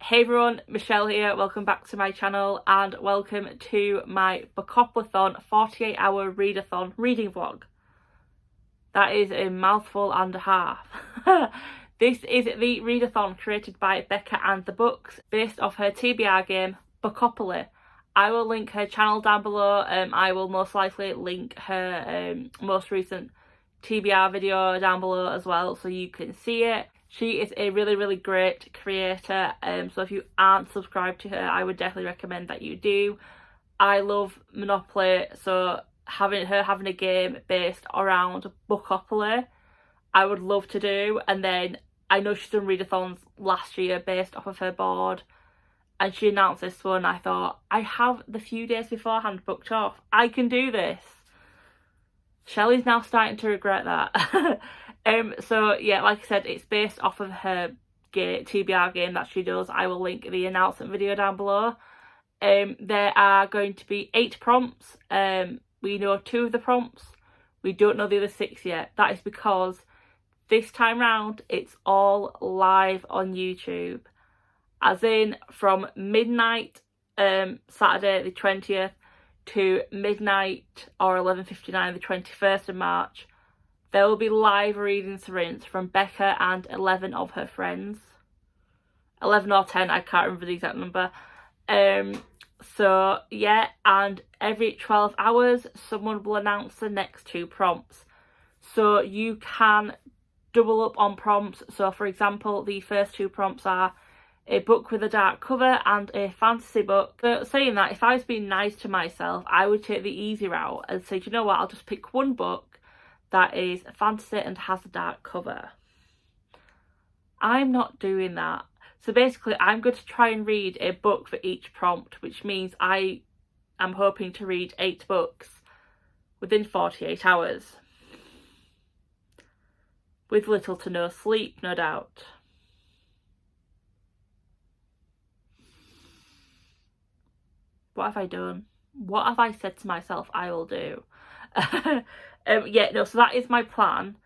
Hey everyone, Michelle here, welcome back to my channel and welcome to my Bookoplathon 48-hour readathon reading vlog. That is a mouthful and a half. This is the readathon created by Becca and the Books based off her TBR game Bookopoly. I will link her channel down below. I will most likely link her most recent TBR video down below as well so you can see it. She is a really great creator, so if you aren't subscribed to her, I would definitely recommend that you do. I love Monopoly, so having a game based around Bookopoly, I would love to do. And then I know she's done readathons last year based off of her board, and she announced this one. I thought, I have the few days beforehand booked off. I can do this. Shelley's now starting to regret that. So yeah, like I said, it's based off of her TBR game that she does. I will link the announcement video down below. There are going to be 8 prompts. We know 2 of the prompts. We don't know the other 6 yet. That is because this time round, it's all live on YouTube. As in, from midnight, Saturday the 20th, to midnight or 11:59 the 21st of March, there will be live reading sprints from Becca and 11 of her friends. 11 or 10, I can't remember the exact number. So yeah, and every 12 hours someone will announce the next 2 prompts. So you can double up on prompts. So for example, the first 2 prompts are a book with a dark cover and a fantasy book. But saying that, if I was being nice to myself, I would take the easy route and say, do you know what, I'll just pick one book that is fantasy and has a dark cover. I'm not doing that. So basically, I'm going to try and read a book for each prompt, which means I am hoping to read 8 books within 48 hours. With little to no sleep, no doubt. What have I done? What have I said to myself I will do? Yeah, no, so that is my plan.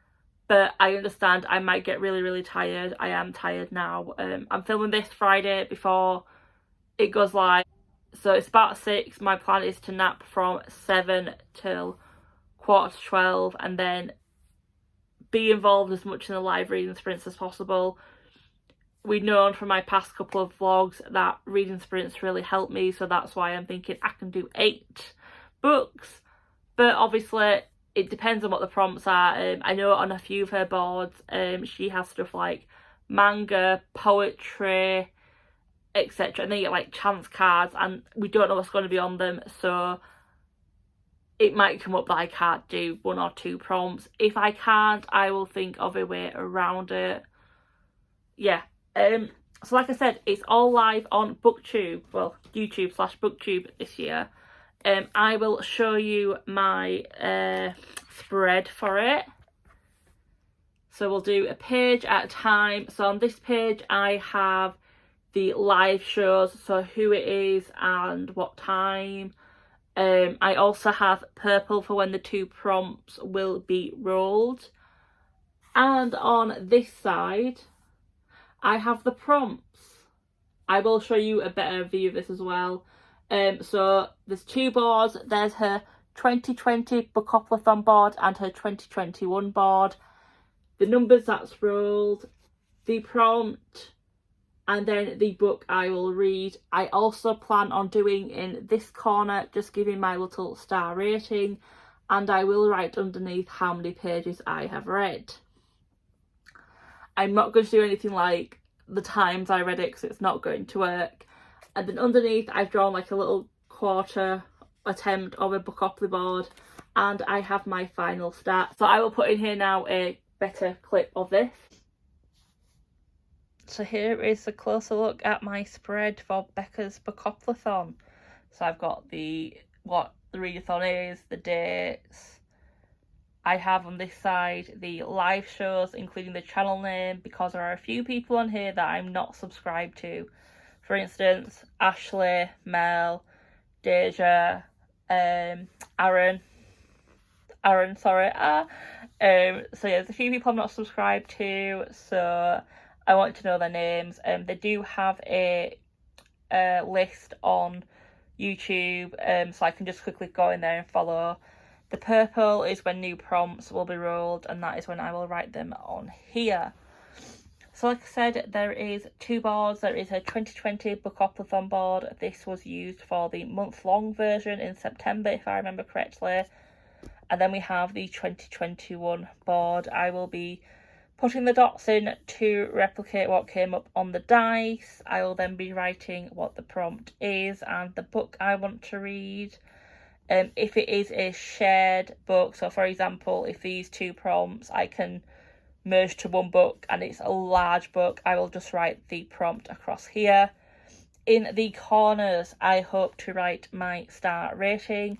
But I understand I might get really tired. I am tired now. I'm filming this Friday before it goes live. So it's about 6. My plan is to nap from 7 till 11:45 and then be involved as much in the live reading sprints as possible. We've known from my past couple of vlogs that reading sprints really help me, so that's why I'm thinking I can do 8 books. But obviously it depends on what the prompts are. I know on a few of her boards she has stuff like manga, poetry, etc, and then you get like chance cards, and we don't know what's going to be on them, so it might come up that I can't do 1 or 2 prompts. If I can't, I will think of a way around it. Yeah. So like I said, it's all live on BookTube, well, YouTube/BookTube this year. I will show you my spread for it. So we'll do a page at a time. So on this page I have the live shows, so who it is and what time. I also have purple for when the 2 prompts will be rolled. And on this side I have the prompts. I will show you a better view of this as well. So there's 2 boards. There's her 2020 Bookoplathon board and her 2021 board. The numbers that's rolled, the prompt, and then the book I will read. I also plan on doing in this corner, just giving my little star rating, and I will write underneath how many pages I have read. I'm not going to do anything like the times I read it because it's not going to work. And then underneath I've drawn like a little quarter attempt of a Bookopoly board, and I have my final stat. So I will put in here now a better clip of this. So here is a closer look at my spread for Becca's Bookoplathon. So I've got what the readathon is, the dates. I have on this side the live shows, including the channel name, because there are a few people on here that I'm not subscribed to. For instance, Ashley, Mel, Deja, Aaron, sorry. So yeah, there's a few people I'm not subscribed to, so I want to know their names. They do have a list on YouTube, so I can just quickly go in there and follow. The purple is when new prompts will be rolled, and that is when I will write them on here. So like I said, there is 2 boards. There is a 2020 Bookoplathon board. This was used for the month-long version in September, if I remember correctly. And then we have the 2021 board. I will be putting the dots in to replicate what came up on the dice. I will then be writing what the prompt is and the book I want to read. If it is a shared book, so for example, if these 2 prompts I can merge to one book and it's a large book, I will just write the prompt across here. In the corners, I hope to write my star rating,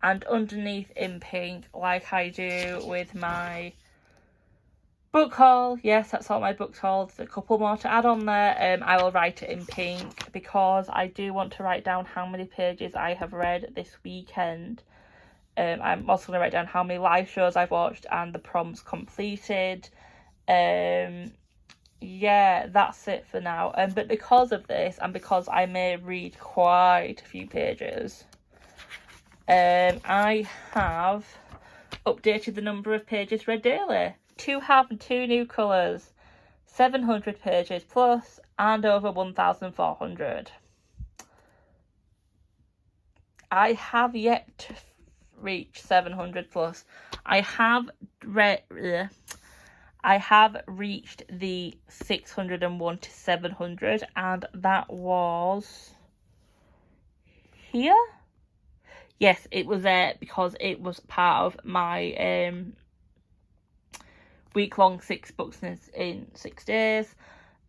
and underneath in pink, like I do with my book haul, yes, that's all my books haul, there's a couple more to add on there. I will write it in pink because I do want to write down how many pages I have read this weekend. I'm also going to write down how many live shows I've watched and the prompts completed. Yeah, that's it for now. But because of this, and because I may read quite a few pages, I have updated the number of pages read daily to have 2 new colours, 700 pages plus, and over 1,400. I have yet to reach 700 plus. I have reached the 601 to 700, and that was here. Yes, it was there because it was part of my week-long 6 books in 6 days.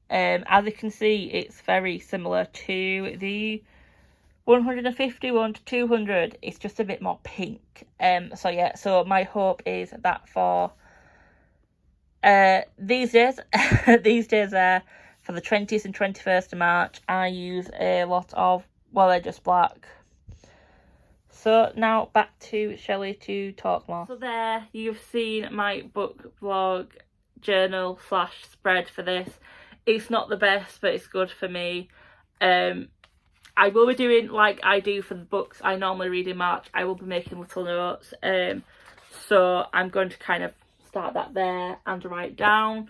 As you can see, it's very similar to the 151 to 200. It's just a bit more pink. So yeah, so my hope is that for these days, for the 20th and 21st of March, I use a lot of, well, they're just black. So now back to Shelley to talk more. So there, you've seen my book vlog journal / spread for this. It's not the best, but it's good for me. I will be doing like I do for the books I normally read in March. I will be making little notes. So I'm going to kind of start that there and write down.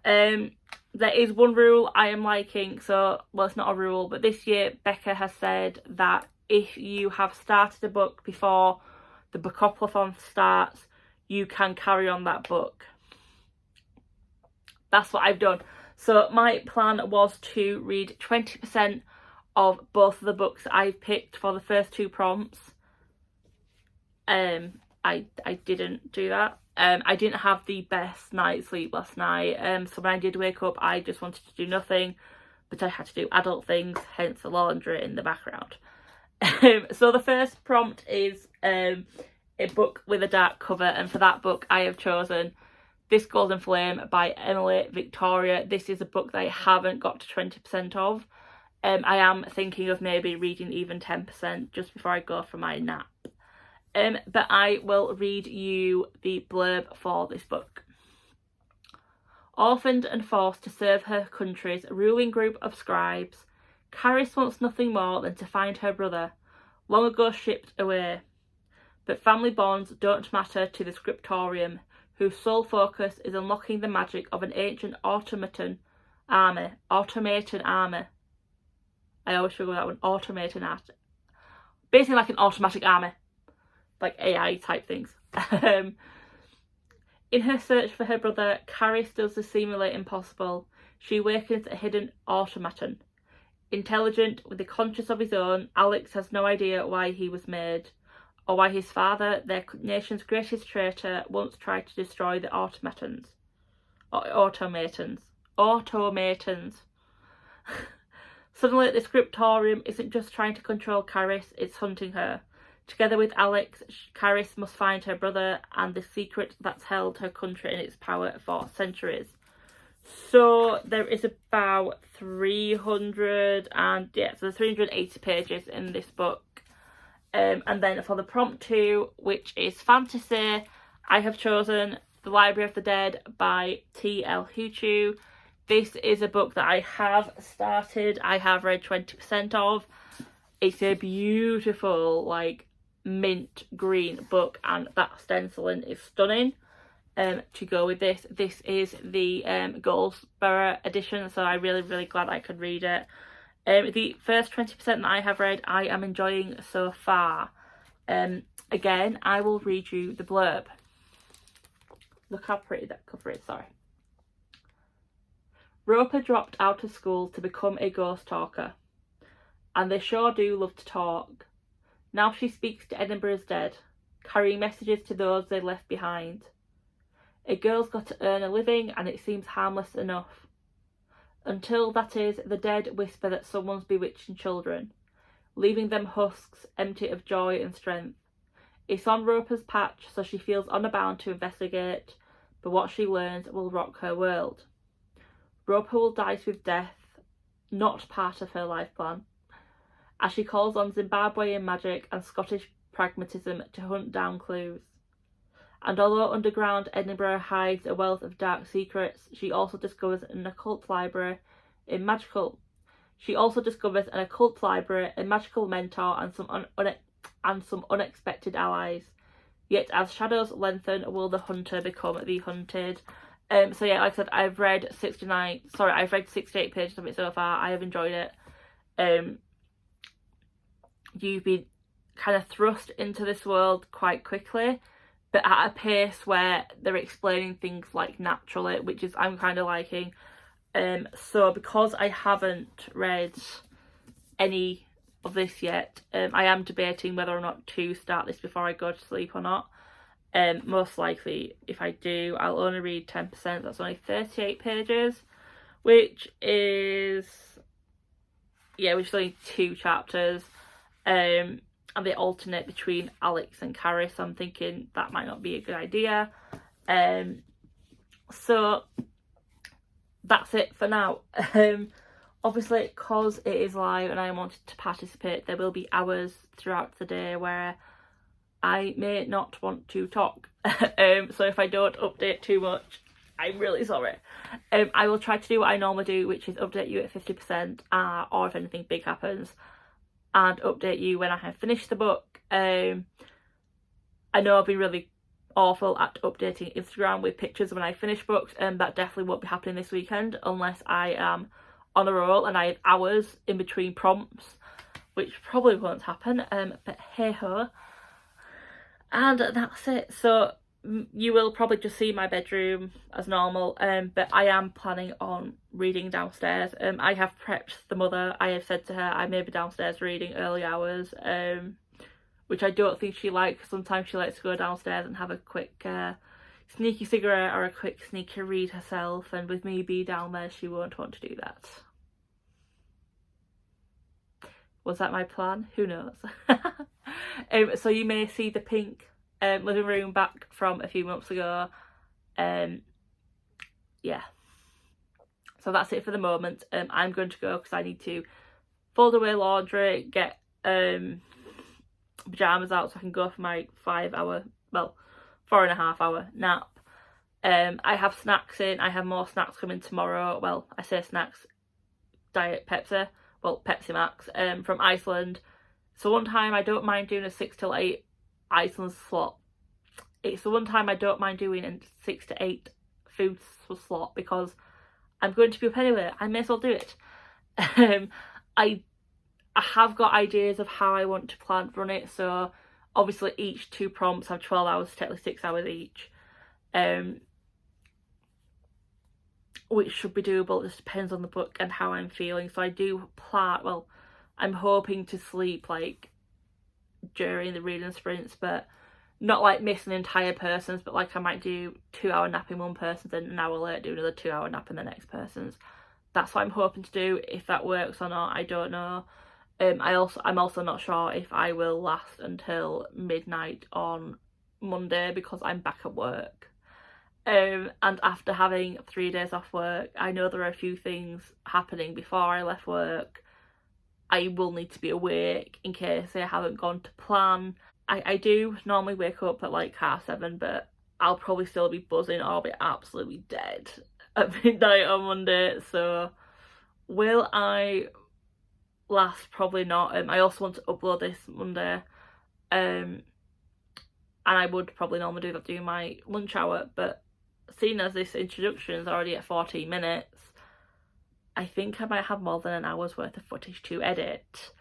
There is one rule I am liking. So, well, it's not a rule, but this year Becca has said that if you have started a book before the Bookoplathon starts, you can carry on that book. That's what I've done. So my plan was to read 20% of both of the books I've picked for the first 2 prompts. I didn't do that. I didn't have the best night's sleep last night. So when I did wake up, I just wanted to do nothing, but I had to do adult things, hence the laundry in the background. So the first prompt is a book with a dark cover, and for that book I have chosen This Golden Flame by Emily Victoria. This is a book that I haven't got to 20% of. I am thinking of maybe reading even 10% just before I go for my nap. But I will read you the blurb for this book. Orphaned and forced to serve her country's ruling group of scribes, Caris wants nothing more than to find her brother, long ago shipped away. But family bonds don't matter to the scriptorium, whose sole focus is unlocking the magic of an ancient automaton army. I always struggle with that one. Automaton art. Basically like an automatic army. Like AI type things. In her search for her brother, Caris does the seemingly impossible. She awakens a hidden automaton. Intelligent, with a conscience of his own, Alex has no idea why he was made, or why his father, their nation's greatest traitor, once tried to destroy the automatons. Suddenly, the scriptorium isn't just trying to control Caris, it's hunting her. Together with Alex, Caris must find her brother and the secret that's held her country in its power for centuries. So there is about 380 pages in this book. And then for the prompt 2, which is fantasy, I have chosen The Library of the Dead by T.L. Huchu. This is a book that I have started. I have read 20% of. It's a beautiful, like, mint green book, and that stenciling is stunning. To go with this. This is the Goldsborough edition, so I'm really, really glad I could read it. The first 20% that I have read, I am enjoying so far. Again, I will read you the blurb. Look how pretty that cover is, sorry. Roper dropped out of school to become a ghost talker. And they sure do love to talk. Now she speaks to Edinburgh's dead, carrying messages to those they left behind. A girl's got to earn a living, and it seems harmless enough. Until, that is, the dead whisper that someone's bewitching children, leaving them husks empty of joy and strength. It's on Roper's patch, so she feels honour bound to investigate, but what she learns will rock her world. Roper will dice with death, not part of her life plan, as she calls on Zimbabwean magic and Scottish pragmatism to hunt down clues. And although underground Edinburgh hides a wealth of dark secrets, she also discovers an occult library, a magical mentor, and some unexpected allies. Yet as shadows lengthen, will the hunter become the hunted? So yeah, like I said, I've read 68 pages of it so far. I have enjoyed it. You've been kind of thrust into this world quite quickly, but at a pace where they're explaining things like naturally, which is I'm kind of liking. So because I haven't read any of this yet, I am debating whether or not to start this before I go to sleep or not. Most likely, if I do, I'll only read 10%. That's only 38 pages, which is only 2 chapters. And they alternate between Alex and Carrie, so I'm thinking that might not be a good idea. So that's it for now. Obviously, because it is live and I wanted to participate, there will be hours throughout the day where I may not want to talk. So if I don't update too much, I'm really sorry. I will try to do what I normally do, which is update you at 50%, or if anything big happens, and update you when I have finished the book. I know I've been really awful at updating Instagram with pictures when I finish books, and that definitely won't be happening this weekend unless I am on a roll and I have hours in between prompts, which probably won't happen, but hey ho. And that's it. So you will probably just see my bedroom as normal, but I am planning on reading downstairs. I have prepped the mother. I have said to her I may be downstairs reading early hours, which I don't think she likes. Sometimes she likes to go downstairs and have a quick sneaky cigarette or a quick sneaky read herself, and with me be down there, she won't want to do that. Was that my plan? Who knows? So you may see the pink living room back from a few months ago. Yeah. So that's it for the moment. I'm going to go because I need to fold away laundry, get pyjamas out so I can go for my 4.5 hour nap. I have snacks in. I have more snacks coming tomorrow. Well, I say snacks, Diet Pepsi. Well, Pepsi Max from Iceland. So one time I don't mind doing a 6 till 8 Iceland slot. It's the one time I don't mind doing a 6 to 8 food slot because I'm going to be up anyway. I may as well do it. I have got ideas of how I want to run it. So obviously each 2 prompts have 12 hours, technically 6 hours each. Which should be doable. It just depends on the book and how I'm feeling. So I do plan, well, I'm hoping to sleep like during the reading sprints, but not like miss an entire person's, but like I might do 2-hour nap in one person's and an hour later do another 2-hour nap in the next person's. That's what I'm hoping to do. If that works or not, I don't know. I'm also not sure if I will last until midnight on Monday because I'm back at work. And after having 3 days off work, I know there are a few things happening before I left work. I will need to be awake in case I haven't gone to plan. I do normally wake up at like 7:30, but I'll probably still be buzzing or I'll be absolutely dead. at midnight on Monday, so will I last? Probably not. I also want to upload this Monday, and I would probably normally do that during my lunch hour, but seeing as this introduction is already at 14 minutes, I think I might have more than an hour's worth of footage to edit.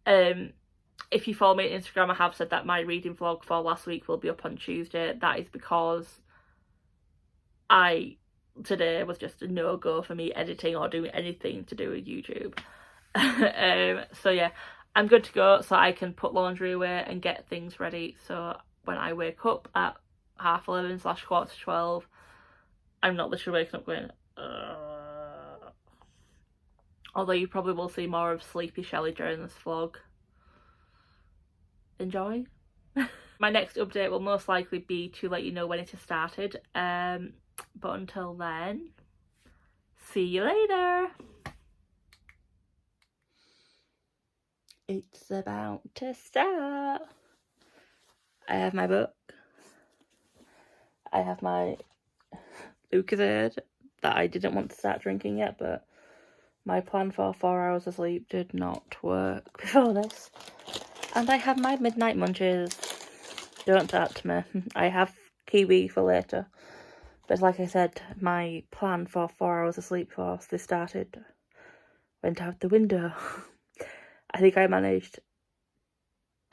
If you follow me on Instagram, I have said that my reading vlog for last week will be up on Tuesday. That is because today was just a no-go for me editing or doing anything to do with YouTube. So yeah, I'm good to go, so I can put laundry away and get things ready, so when I wake up at 11:30/12, I'm not literally waking up going, although you probably will see more of Sleepy Shelley during this vlog. Enjoy. My next update will most likely be to let you know when it has started, but until then, see you later. It's about to start. I have my book. I have my Lucozade that I didn't want to start drinking yet, but my plan for 4 hours of sleep did not work before this. And I have my midnight munches. Don't touch me. I have kiwi for later. But like I said, my plan for 4 hours of sleep before this started went out the window. I think I managed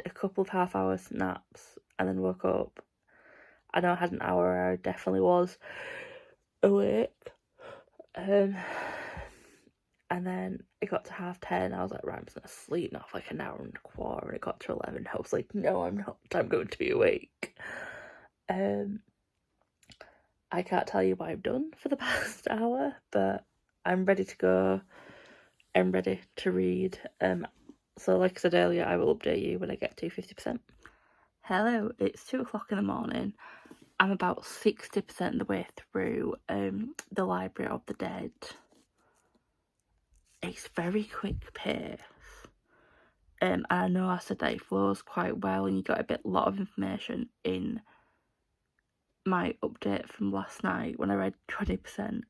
a couple of half-hour naps and then woke up. I know I had an hour where I definitely was awake. And then it got to 10:30. I was like, right, I'm just gonna sleep now for like an hour and a quarter. And it got to 11. I was like, no, I'm not. I'm going to be awake. I can't tell you what I've done for the past hour, but I'm ready to go. I'm ready to read. So like I said earlier, I will update you when I get to 50%. Hello, it's 2 o'clock in the morning. I'm about 60% of the way through The Library of the Dead. It's very quick pace. And I know I said that it flows quite well and you got a lot of information in my update from last night when I read 20%.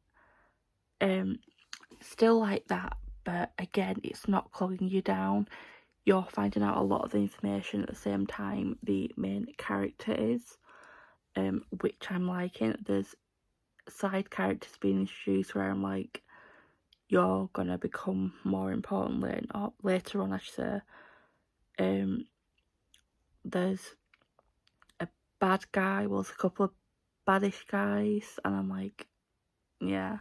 Still like that, but again, it's not clogging you down. You're finding out a lot of the information at the same time the main character is, which I'm liking. There's side characters being introduced where I'm like, you're gonna become more important later on, I should say. There's a bad guy, well, there's a couple of baddish guys, and I'm like, yeah,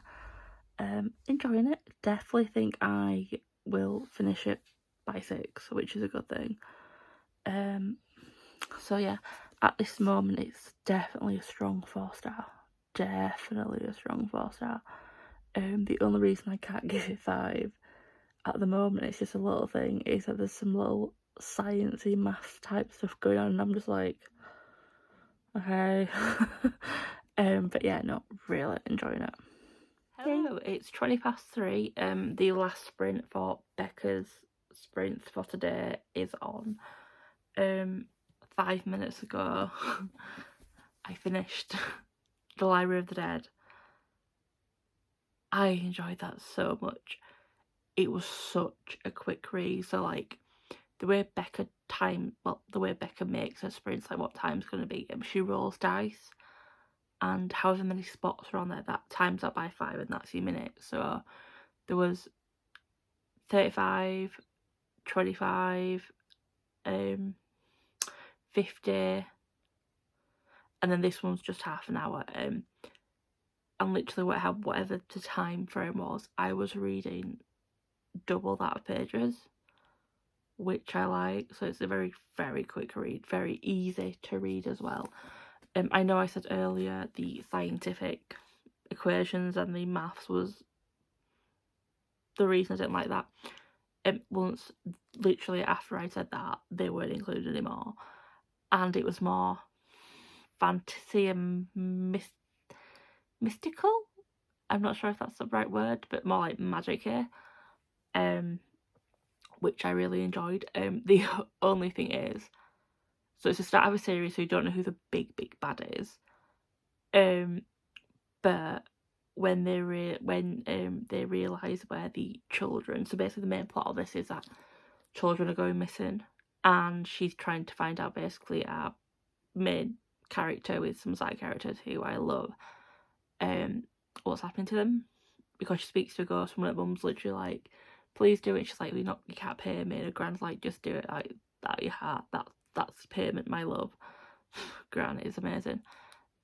enjoying it. Definitely think I will finish it by 6, which is a good thing. So yeah, at this moment it's definitely a strong 4-star. Definitely a strong 4-star. The only reason I can't give it 5 at the moment, it's just a little thing, is that there's some little sciencey maths type stuff going on and I'm just like, okay. But yeah, no, really enjoying it. Hello, it's 3:20. The last sprint for Becca's sprints for today is on. 5 minutes ago, I finished The Library of the Dead. I enjoyed that so much. It was such a quick read. So like the way Becca makes her sprints, like what time's going to be, she rolls dice, and however many spots are on there, that times that by 5, and that's your minute. So there was 35, 25, 50, and then this one's just half an hour. And literally whatever the time frame was, I was reading double that of pages, which I like. So it's a very, very quick read, very easy to read as well. I know I said earlier the scientific equations and the maths was the reason I didn't like that. Once, literally after I said that, they weren't included anymore, and it was more fantasy and mystical. I'm not sure if that's the right word, but more like magic-y, which I really enjoyed. The only thing is, so it's the start of a series, so you don't know who the big bad is. But when they realise where the children, so basically the main plot of this is that children are going missing, and she's trying to find out basically our main character with some side characters who I love, what's happening to them, because she speaks to a ghost and her mum's literally like, please do it. She's like, you can't pay me, and her grand's like, just do it, like, out of your heart, that's payment, my love. Gran is amazing.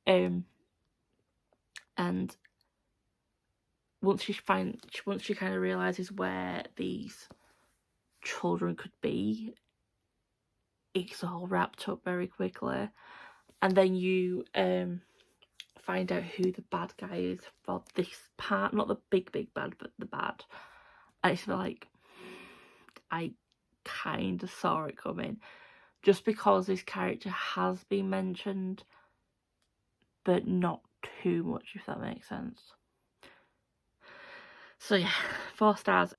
And once she kind of realizes where these children could be, it's all wrapped up very quickly, and then you find out who the bad guy is for this part, not the big bad, but the bad. And it's like, I kind of saw it coming, just because this character has been mentioned, but not too much, if that makes sense. So yeah, 4 stars.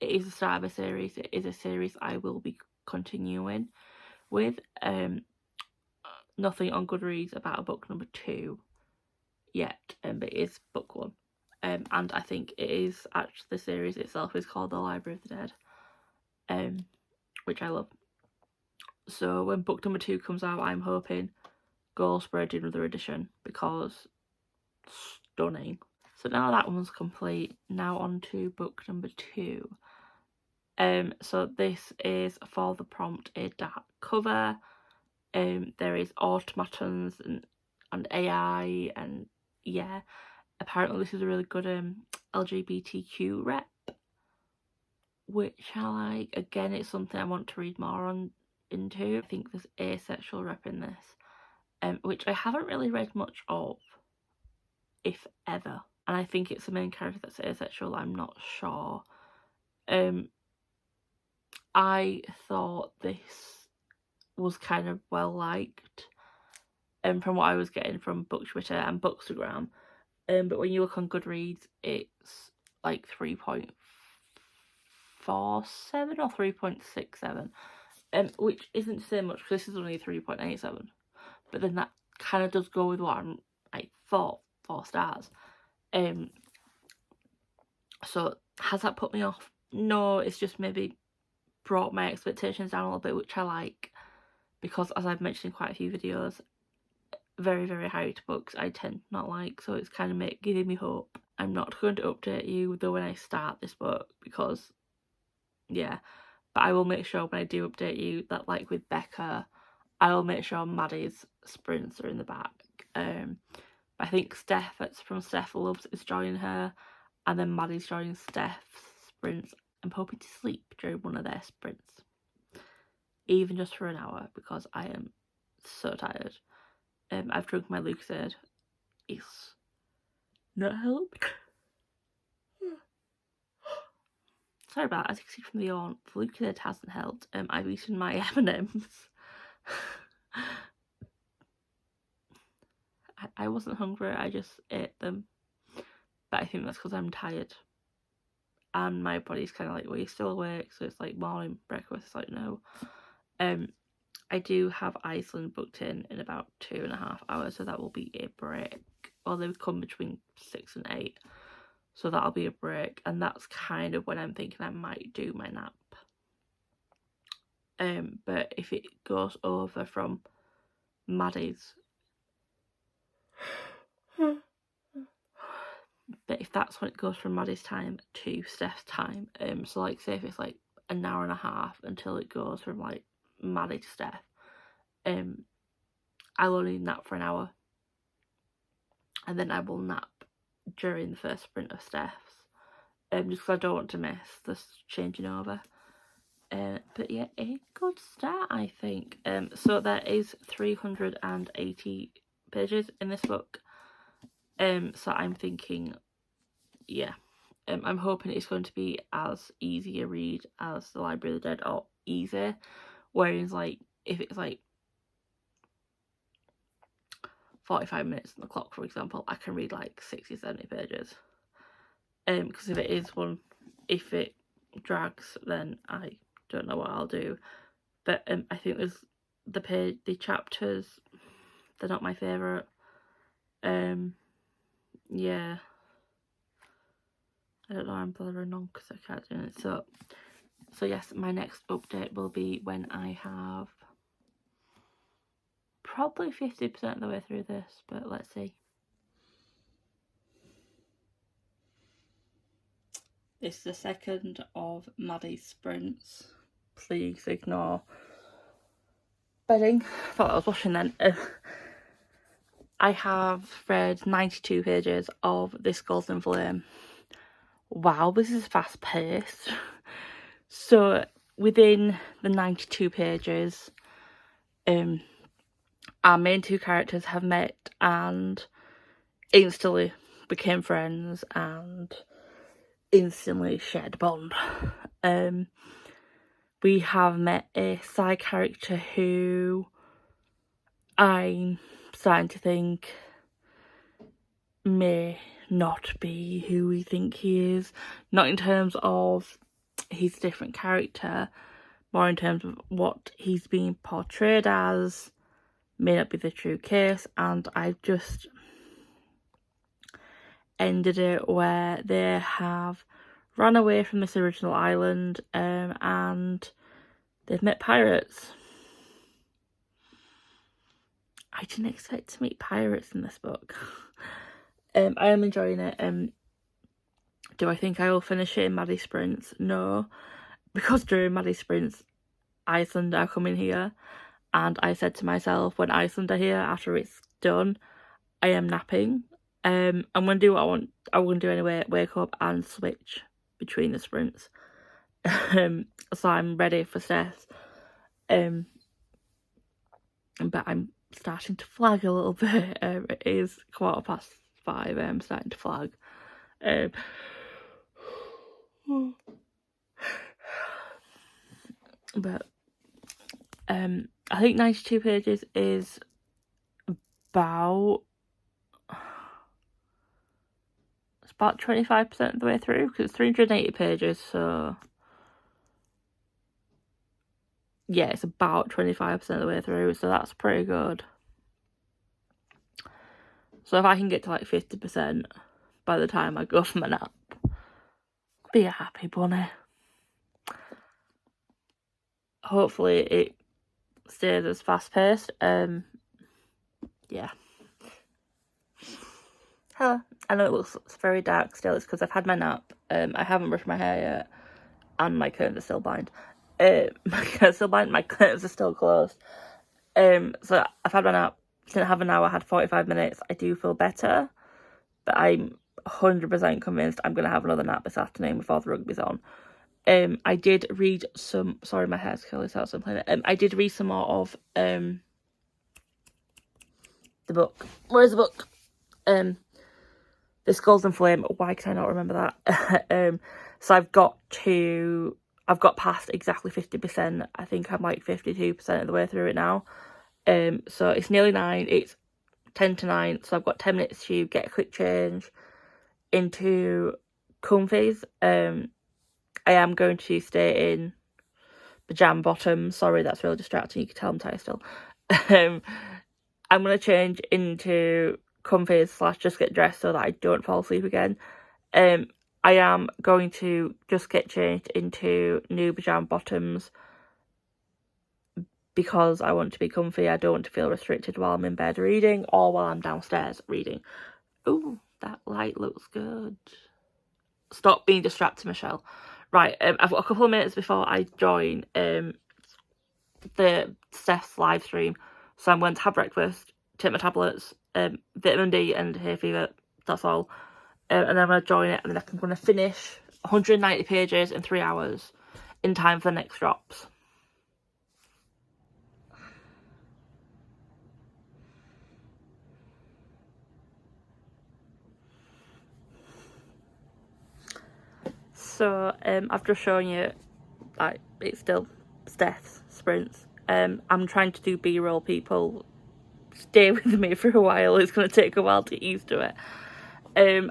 It is the start of a series. It is a series I will be continuing with. Nothing on Goodreads about a book number 2 yet, but it is book 1. And I think it is actually, the series itself is called The Library of the Dead, which I love. So when book number 2 comes out, I'm hoping Goldsboro did another edition, because stunning. So now that one's complete, now on to book number 2. So this is for the prompt a dark cover. There is automatons and AI, and yeah, apparently this is a really good LGBTQ rep, which I like. Again, it's something I want to read more into. I think there's asexual rep in this, which I haven't really read much of, if ever. And I think it's the main character that's asexual, I'm not sure. I thought this was kind of well liked, from what I was getting from Book Twitter and Bookstagram. But when you look on Goodreads, it's like 3.47 or 3.67, which isn't to say much, because this is only 3.87. But then that kind of does go with what I'm like, 4 stars. So has that put me off? No, it's just maybe brought my expectations down a little bit, which I like, because as I've mentioned in quite a few videos, very, very high to books I tend to not like, so it's kind of giving me hope. I'm not going to update you though when I start this book, because yeah, but I will make sure when I do update you that, like with Becca, I will make sure Maddie's sprints are in the back. I think Steph, that's from Steph Loves, is joining her, and then Maddie's joining Steph's sprints. I'm hoping to sleep during one of their sprints, even just for an hour, because I am so tired. I've drunk my Lucozade. It's not helped. Sorry about that. As you can see from the yawn, the Lucozade hasn't helped. I've eaten my M&Ms. I wasn't hungry, I just ate them. But I think that's because I'm tired. And my body's kind of like, well, you're still awake, so it's like morning breakfast. It's like, no. I do have Iceland booked in about 2.5 hours, so that will be a break. Or they would come between 6 and 8. So that'll be a break, and that's kind of when I'm thinking I might do my nap. But if it goes over from Maddie's, but if that's when it goes from Maddie's time to Steph's time, so like say if it's like an hour and a half until it goes from like Maddie to Steph, I'll only nap for an hour, and then I will nap during the first sprint of Steph's, just because I don't want to miss this changing over. But yeah, a good start, I think. So there is 380 pages in this book. So I'm thinking, yeah, I'm hoping it's going to be as easy a read as The Library of the Dead, or easy. Whereas, like, if it's like 45 minutes on the clock, for example, I can read like 60, 70 pages. Because if it is one, if it drags, then I don't know what I'll do. But I think there's the chapters, they're not my favourite. yeah. I don't know why I'm blathering on because I can't do it. So yes, my next update will be when I have probably 50% of the way through this, but let's see. It's the second of Maddie's sprints. Please ignore bedding. I thought I was washing then. I have read 92 pages of This Golden Flame. Wow, this is fast paced. So within the 92 pages, our main two characters have met and instantly became friends and instantly shared a bond. We have met a side character who I'm starting to think may not be who we think he is. Not in terms of he's a different character, more in terms of what he's being portrayed as may not be the true case, and I've just ended it where they have run away from this original island and they've met pirates. I didn't expect to meet pirates in this book. I am enjoying it. Do I think I will finish it in Maddie Sprints? No, because during Maddie Sprints, Iceland are coming here, and I said to myself, when Iceland are here, after it's done, I am napping. I'm gonna do what I'm gonna do anyway. Wake up and switch between the sprints. So I'm ready for Steph. But I'm starting to flag a little bit. It is 5:15. I'm starting to flag. But I think 92 pages is about 25% of the way through, because it's 380 pages, so yeah, it's about 25% of the way through, so that's pretty good. So if I can get to like 50% by the time I go for my nap, be a happy bunny. Hopefully it stays as fast paced. Yeah. Hello. I know it looks very dark still. It's because I've had my nap. I haven't brushed my hair yet, and my curtains are still blind. My curtains are still blind. My curtains are still closed. So I've had my nap. Didn't have an hour. Had 45 minutes. I do feel better, but I'm 100% convinced I'm gonna have another nap this afternoon before the rugby's on. I did read some. Sorry, my hair's curly, so I'm playing it. I did read some more of the book. Where's the book? This Golden Flame. Why can I not remember that? So I've got past exactly 50%. I think I'm like 52% of the way through it now. So it's nearly 9. It's 10 to 9. So I've got 10 minutes to get a quick change into comfies. I am going to stay in pajama bottoms. Sorry, that's really distracting. You can tell I'm tired still. I'm going to change into comfies / just get dressed so that I don't fall asleep again. I am going to just get changed into new pajama bottoms because I want to be comfy. I don't want to feel restricted while I'm in bed reading or while I'm downstairs reading. Ooh, that light looks good. Stop being distracted, Michelle. Right, I've got a couple of minutes before I join the Steph's live stream. So I'm going to have breakfast, take my tablets, vitamin D and hay fever, that's all. And then I'm going to join it, and then I'm going to finish 190 pages in 3 hours in time for the next drops. So I've just shown you, like, it's still Steph's sprints. I'm trying to do B-roll, people. Stay with me for a while. It's going to take a while to get used to it.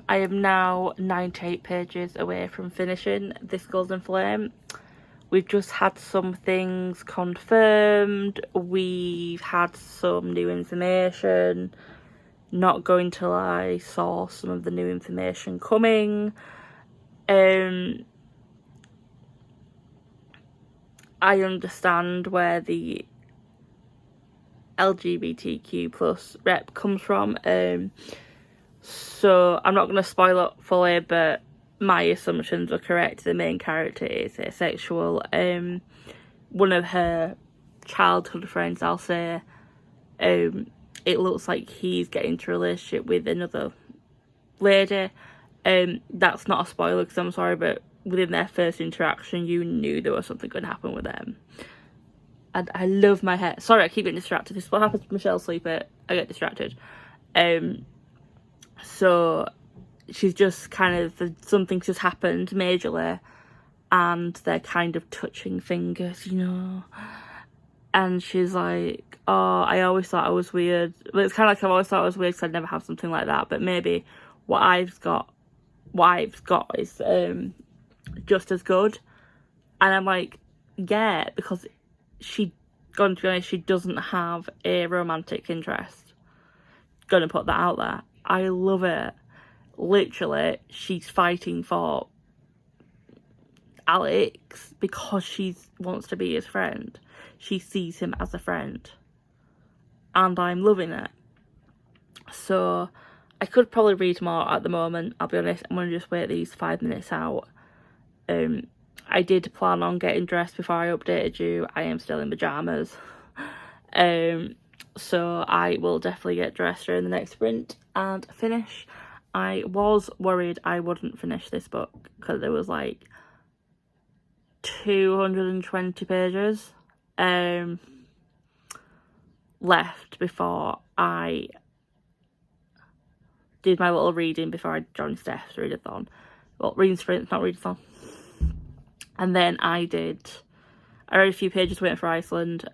I am now 98 pages away from finishing This Golden Flame. We've just had some things confirmed. We've had some new information. not going till I saw some of the new information coming. I understand where the LGBTQ plus rep comes from. So I'm not going to spoil it fully, but my assumptions were correct. The main character is asexual. One of her childhood friends, I'll say, it looks like he's getting into a relationship with another lady. That's not a spoiler because I'm sorry, but within their first interaction, you knew there was something going to happen with them. And I love my hair. Sorry, I keep getting distracted. This is what happens to Michelle Sleeper. I get distracted. So she's just kind of, something's just happened majorly, and they're kind of touching fingers, you know. And she's like, oh, I always thought I was weird. But it's kind of like I've always thought I was weird because I'd never have something like that. But maybe what I've got is just as good. And I'm like, yeah, because to be honest, she doesn't have a romantic interest. Gonna put that out there. I love it. Literally, she's fighting for Alex because she wants to be his friend. She sees him as a friend. And I'm loving it. So, I could probably read more at the moment. I'll be honest, I'm going to just wait these 5 minutes out. I did plan on getting dressed before I updated you. I am still in pyjamas. So I will definitely get dressed during the next sprint and finish. I was worried I wouldn't finish this book because there was like 220 pages left before I did my little reading before I joined Steph's readathon. Well, reading sprint, not readathon. And then I read a few pages waiting for Iceland,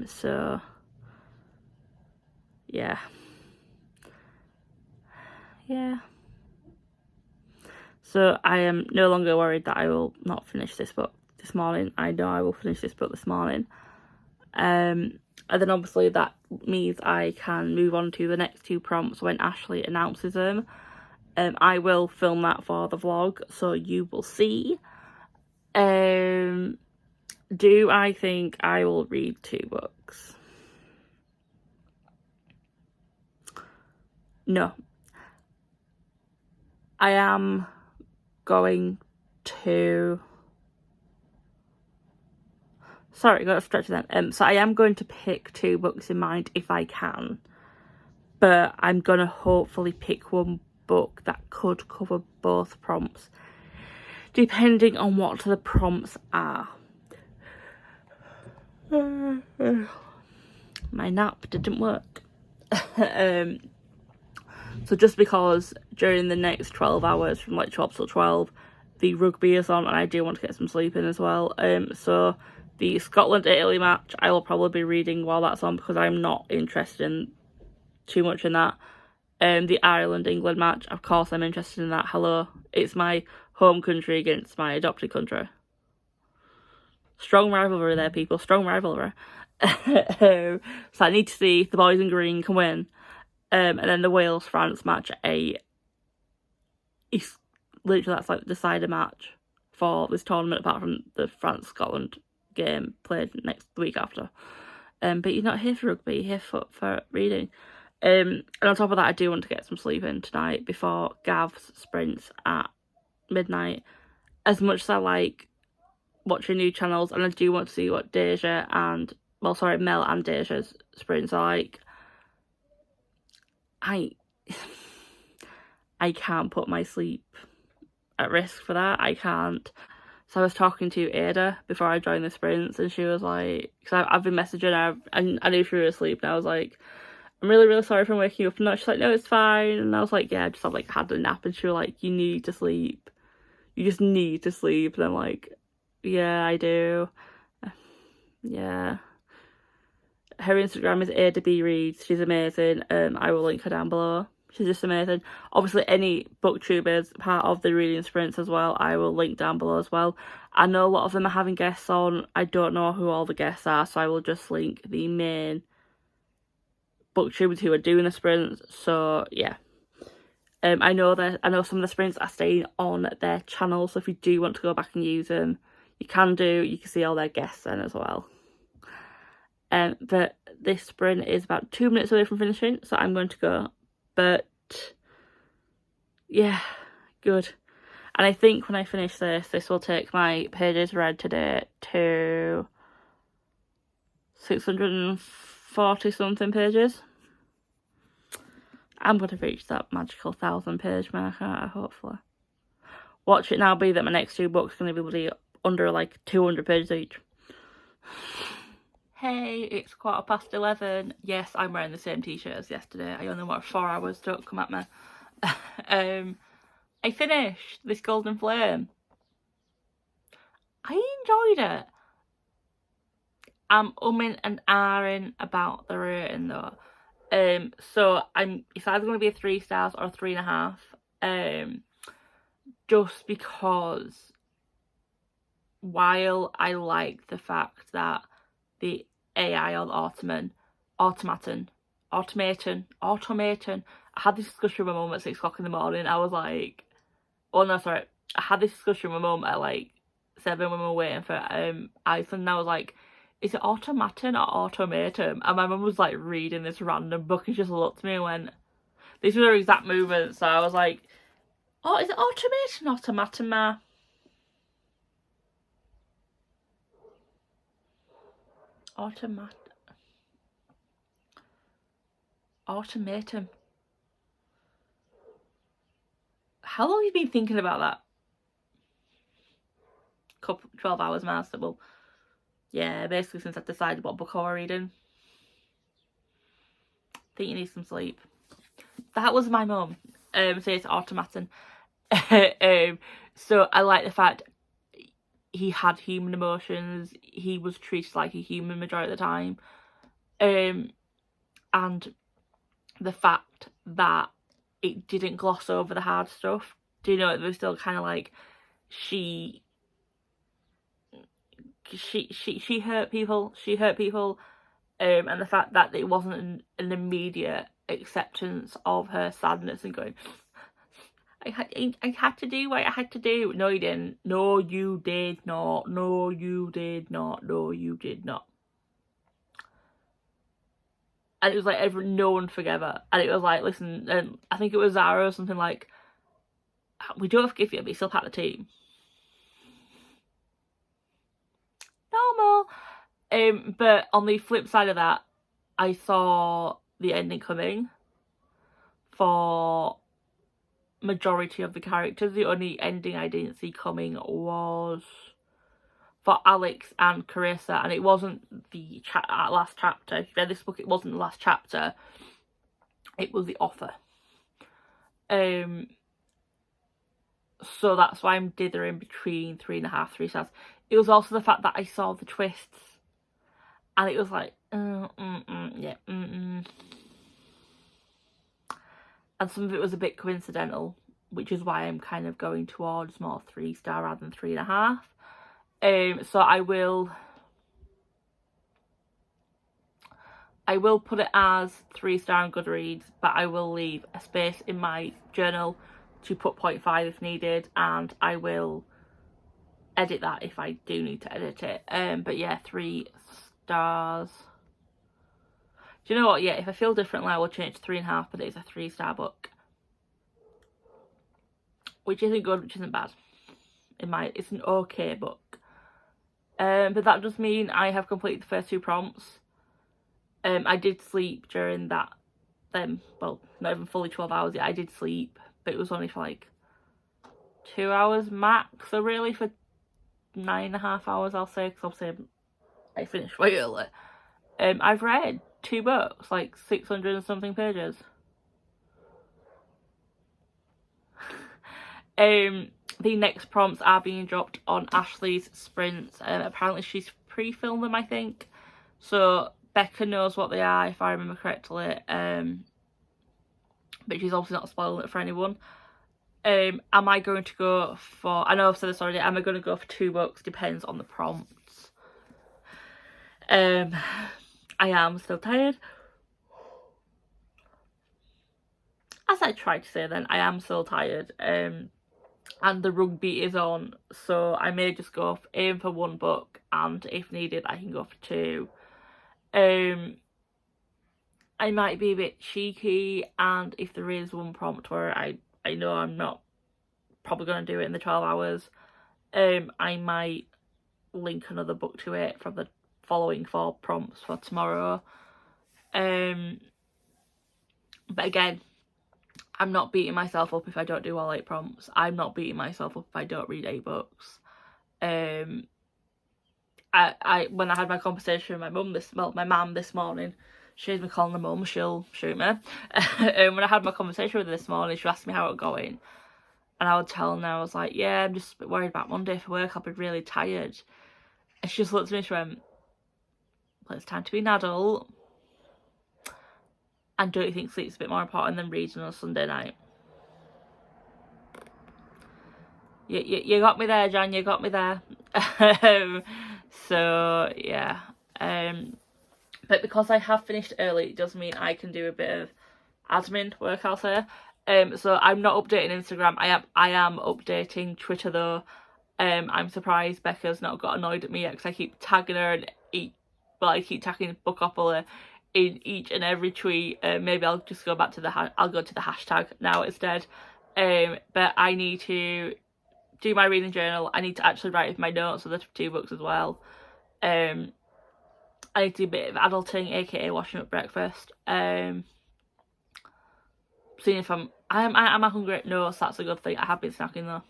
so yeah. So I am no longer worried that I will not finish this book this morning. I know I will finish this book this morning. And then obviously that means I can move on to the next 2 prompts when Ashley announces them. I will film that for the vlog, so you will see. Do I think I will read 2 books? No. I am going to... Sorry, got distracted then. So I am going to pick 2 books in mind if I can. But I'm going to hopefully pick one book that could cover both prompts, depending on what the prompts are. My nap didn't work. So just because during the next 12 hours, from like 12 till 12, the rugby is on and I do want to get some sleep in as well. So the Scotland-Italy match I will probably be reading while that's on because I'm not interested in too much in that. The Ireland-England match, of course I'm interested in that. Hello, it's my home country against my adopted country. Strong rivalry there, people. Strong rivalry. So I need to see the boys in green can win. And then the Wales-France match, it's literally that's like the decider match for this tournament, apart from the France-Scotland game played the week after. But you're not here for rugby, you're here for reading. And on top of that, I do want to get some sleep in tonight before Gav's sprints at midnight. As much as I like watching new channels, and I do want to see what Mel and Deja's sprints are like, I can't put my sleep at risk for that. I can't. So I was talking to Ada before I joined the sprints, and she was like, because I've been messaging her, and I knew she was asleep, and I was like, I'm really, really sorry for waking you up. And she's like, no, it's fine. And I was like, yeah, I just had a nap. And she was like, you need to sleep. You just need to sleep. And I'm like, yeah, I do. Yeah. Her Instagram is Ada B Reads. She's amazing. I will link her down below. She's just amazing. Obviously, any booktubers part of the reading sprints as well, I will link down below as well. I know a lot of them are having guests on. I don't know who all the guests are, so I will just link the main booktubers who are doing the sprints. So yeah, I know some of the sprints are staying on their channel, so if you do want to go back and use them, you can do. You can see all their guests then as well. But this sprint is about 2 minutes away from finishing, so I'm going to go. But yeah, good. And I think when I finish this will take my pages read today to 640 something pages. I'm going to reach that magical 1,000-page marker, hopefully. Watch it now be that my next 2 books are going to be under like 200 pages each. Hey, it's 11:15. Yes, I'm wearing the same t-shirt as yesterday. I only worked 4 hours, don't come at me. I finished this Golden Flame. I enjoyed it. I'm umming and ahhing about the rating though. So it's either going to be a 3 stars or a 3.5. Just because while I like the fact that the AI or the automaton. I had this discussion with my mum at 6 o'clock in the morning. I was like, oh no, sorry. I had this discussion with my mum at like 7 when we were waiting for Iceland, and I was like, is it automaton or automatum? And my mum was like reading this random book and she just looked at me and went, these were her exact movements. So I was like, oh, is it automaton or automaton, ma? Automatum. How long have you been thinking about that? 12 hours, master. Well, yeah, basically since I've decided what book I was reading. I think you need some sleep. That was my mum. So it's automaton. So I like the fact he had human emotions. He was treated like a human majority of the time. And the fact that it didn't gloss over the hard stuff. Do you know, it was still kind of like she hurt people. And the fact that it wasn't an immediate acceptance of her sadness and going, I had to do what I had to do. No, you didn't. No, you did not. No, you did not. No, you did not. And it was like no one forgave her. And it was like, listen, and I think it was Zara or something like, we don't forgive you, but you're still part of the team. Normal. But on the flip side of that, I saw the ending coming for majority of the characters. The only ending I didn't see coming was for Alex and Carissa, and it wasn't the last chapter. If you read this book, it wasn't the last chapter. It was the offer. So that's why I'm dithering between 3.5, 3 stars. It was also the fact that I saw the twists, and it was like, yeah. And some of it was a bit coincidental, which is why I'm kind of going towards more 3 star rather than 3.5. So I will put it as 3 star on Goodreads, but I will leave a space in my journal to put 0.5 if needed, and I will edit that if I do need to edit it. But yeah, 3 stars. Do you know what? Yeah, if I feel differently, I will change to 3.5, but it is a 3 star book, which isn't good, which isn't bad. It's an okay book. But that does mean I have completed the first 2 prompts. I did sleep during that. Well, not even fully 12 hours yet. I did sleep, but it was only for like 2 hours max. So really for 9.5 hours, I'll say, because obviously I finished way early. I've read 2 books, like 600 and something pages. The next prompts are being dropped on Ashley's sprints. Apparently she's pre-filmed them, I think. So Becca knows what they are, if I remember correctly. But she's obviously not spoiling it for anyone. Am I going to go for... I know I've said this already. Am I going to go for 2 books? Depends on the prompts. I am still tired. as I tried to say then, I am so tired. And the rugby is on, so I may just go aim for one book, and if needed I can go for two. I might be a bit cheeky, and if there is one prompt where I know I'm not probably going to do it in the 12 hours, I might link another book to it from the following 4 prompts for tomorrow. But again, I'm not beating myself up if I don't do all 8 prompts. I'm not beating myself up if I don't read 8 books. When I had my conversation with my mum this morning, she hears me calling her mum, she'll shoot me. When I had my conversation with her this morning, she asked me how it was going, and I would tell her, I was like, yeah, I'm just a bit worried about Monday for work, I'll be really tired. And she just looked at me and she went, well, it's time to be an adult, and don't you think sleep's a bit more important than reading on a Sunday night? You got me there, Jan, you got me there. So yeah, but because I have finished early, it does mean I can do a bit of admin work, I'll say. So I'm not updating Instagram. I am updating Twitter though. I'm surprised Becca's not got annoyed at me yet, because I keep tagging her and I keep tagging Bookopoly in each and every tweet. Maybe I'll just go back to I'll go to the hashtag now instead. But I need to do my reading journal. I need to actually write my notes of the 2 books as well. I need to do a bit of adulting, aka washing up breakfast. Seeing if am I hungry? No, so that's a good thing. I have been snacking though.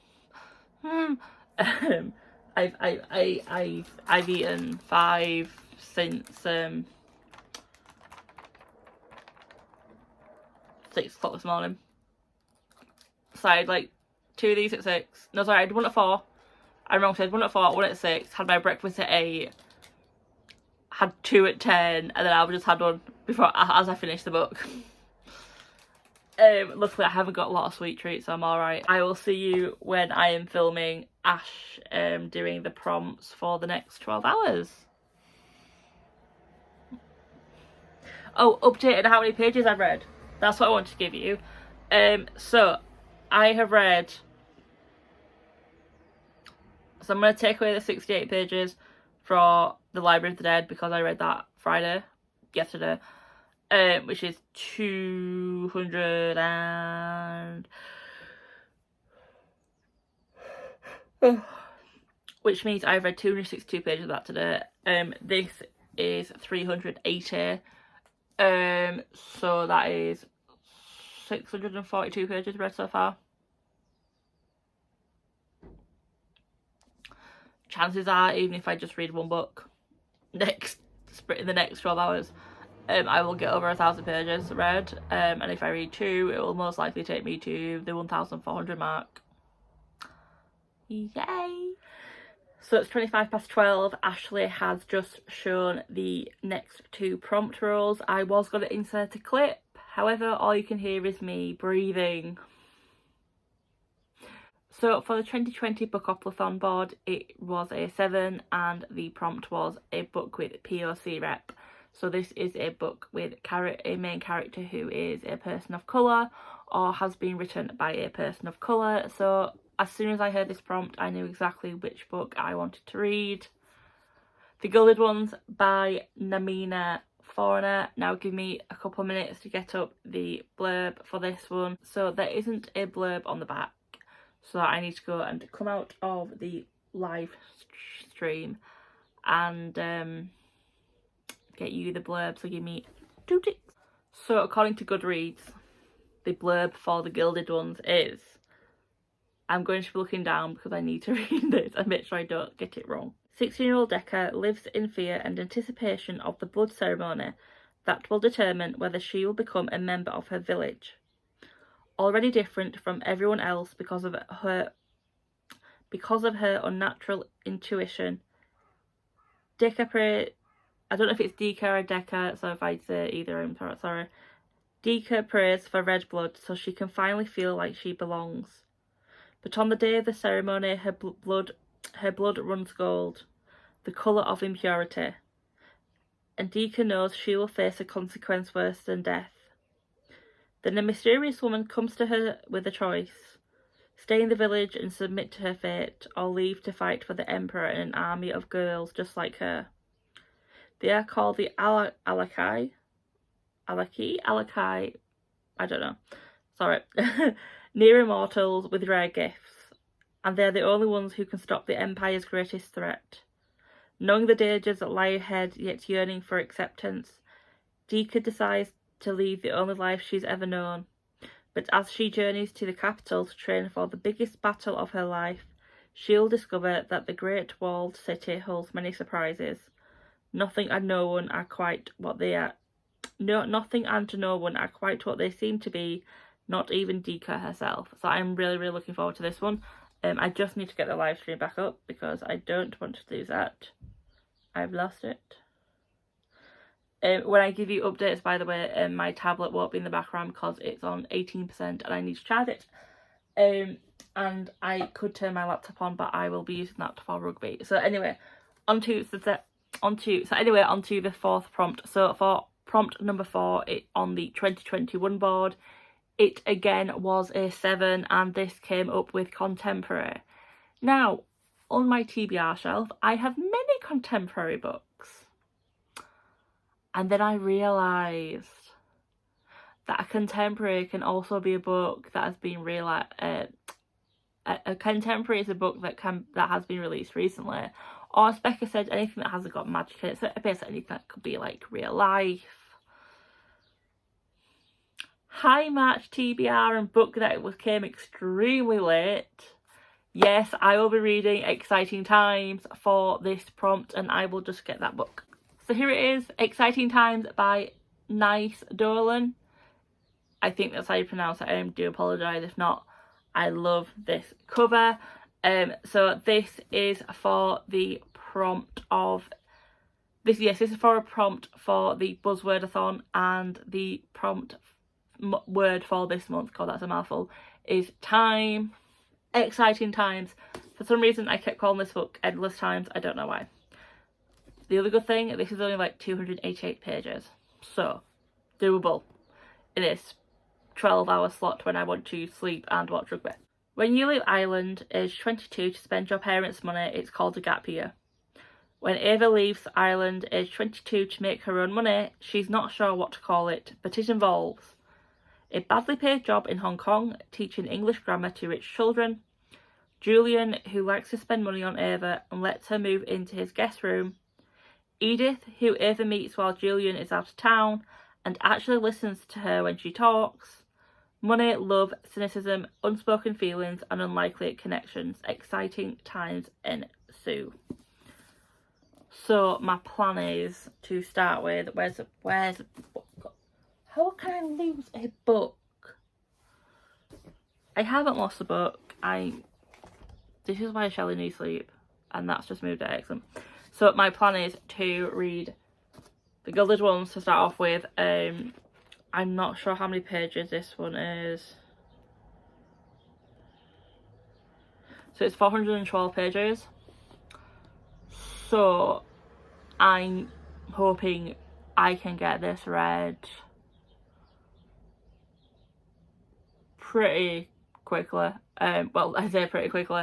I've eaten 5 since 6 o'clock this morning. So I had like 2 of these at 6. No, sorry, I had 1 at 4. I'm wrong, so I had 1 at 4, 1 at 6, had my breakfast at 8, had 2 at 10, and then I've just had 1 before, as I finished the book. Luckily I haven't got a lot of sweet treats, so I'm alright. I will see you when I am filming Ash doing the prompts for the next 12 hours. Oh, updated how many pages I've read. That's what I wanted to give you. So I have read, so I'm going to take away the 68 pages for The Library of the Dead, because I read that yesterday, which is 200 and... which means I've read 262 pages of that today. This is 380. So that is 642 pages read so far. Chances are, even if I just read 1 book in the next 12 hours, I will get over 1,000 pages read. And if I read 2, it will most likely take me to the 1,400 mark. Yay! So it's 12:25. Ashley has just shown the next 2 prompt roles. I was going to insert a clip, however all you can hear is me breathing. So for the 2020 Bookoplathon board, it was a 7, and the prompt was a book with POC rep. So this is a book with a main character who is a person of colour, or has been written by a person of colour. So as soon as I heard this prompt, I knew exactly which book I wanted to read. The Gilded Ones by Namina Foreigner. Now give me a couple of minutes to get up the blurb for this one. So there isn't a blurb on the back, so I need to go and come out of the live stream and get you the blurb, so give me 2 ticks. So according to Goodreads, the blurb for The Gilded Ones is, I'm going to be looking down because I need to read this and make sure I don't get it wrong. 16-year-old Decca lives in fear and anticipation of the blood ceremony that will determine whether she will become a member of her village. Already different from everyone else because of her unnatural intuition, I don't know if it's Dika or Decca, so if I say either, I'm sorry. Dika prays for red blood so she can finally feel like she belongs. But on the day of the ceremony, her blood runs gold, the colour of impurity. And Dika knows she will face a consequence worse than death. Then a mysterious woman comes to her with a choice: stay in the village and submit to her fate, or leave to fight for the Emperor and an army of girls just like her. They are called the Alakai, I don't know. Sorry. Near immortals with rare gifts, and they're the only ones who can stop the Empire's greatest threat. Knowing the dangers that lie ahead, yet yearning for acceptance, Dika decides to lead the only life she's ever known. But as she journeys to the capital to train for the biggest battle of her life, she'll discover that the Great Walled City holds many surprises. Nothing and no one are quite what they are. Nothing and no one are quite what they seem to be, not even Dika herself. So I'm really, really looking forward to this one. I just need to get the live stream back up because I don't want to lose that. I've lost it. When I give you updates, by the way, my tablet won't be in the background because it's on 18% and I need to charge it. And I could turn my laptop on, but I will be using that for rugby. So anyway, onto the fourth prompt. So for prompt number 4, on the 2021 board, it again was a 7, and this came up with contemporary. Now, on my TBR shelf, I have many contemporary books. And then I realised that a contemporary can also be a book that has been a contemporary is a book that has been released recently, or as Becca said, anything that hasn't got magic in it. So basically anything that could be like real life. High March TBR and book that came extremely late. Yes, I will be reading Exciting Times for this prompt, and I will just get that book. So here it is, Exciting Times by Nice Dolan. I think that's how you pronounce it. I do apologise if not. I love this cover. So this is for the prompt of this. Yes, this is for a prompt for the Buzzwordathon, and the prompt word for this month, God, that's a mouthful, is time. Exciting Times. For some reason, I kept calling this book Endless Times. I don't know why. The other good thing, this is only like 288 pages, so doable in this 12-hour slot when I want to sleep and watch rugby. When you leave Ireland age 22 to spend your parents' money, it's called a gap year. When Ava leaves Ireland age 22 to make her own money, she's not sure what to call it, but it involves a badly paid job in Hong Kong teaching English grammar to rich children, Julian, who likes to spend money on Ava and lets her move into his guest room, Edith, who Ava meets while Julian is out of town and actually listens to her when she talks, money, love, cynicism, unspoken feelings and unlikely connections. Exciting times ensue. So my plan is to start with, where's the book? How can I lose a book? I haven't lost a book. This is why Shelley needs sleep, and that's just moved it. Excellent. So my plan is to read the Gilded Ones to start off with. I'm not sure how many pages this one is. So it's 412 pages. So I'm hoping I can get this read pretty quickly. Well, I say pretty quickly.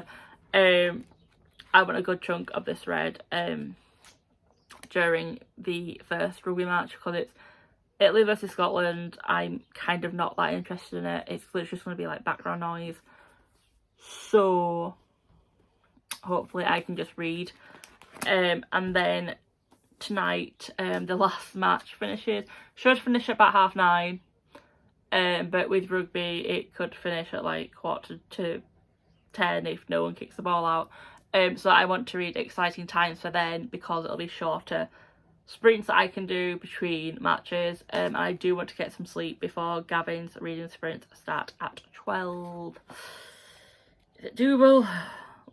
I want a good chunk of this read during the first rugby match, because it's Italy versus Scotland. I'm kind of not that interested in it. It's literally just going to be like background noise. So hopefully I can just read. And then tonight, the last match should finish at about 9:30. But with rugby, it could finish at like 10:15 if no one kicks the ball out. So I want to read Exciting Times for then, because it'll be shorter sprints that I can do between matches. I do want to get some sleep before Gavin's reading sprints start at 12. Is it doable?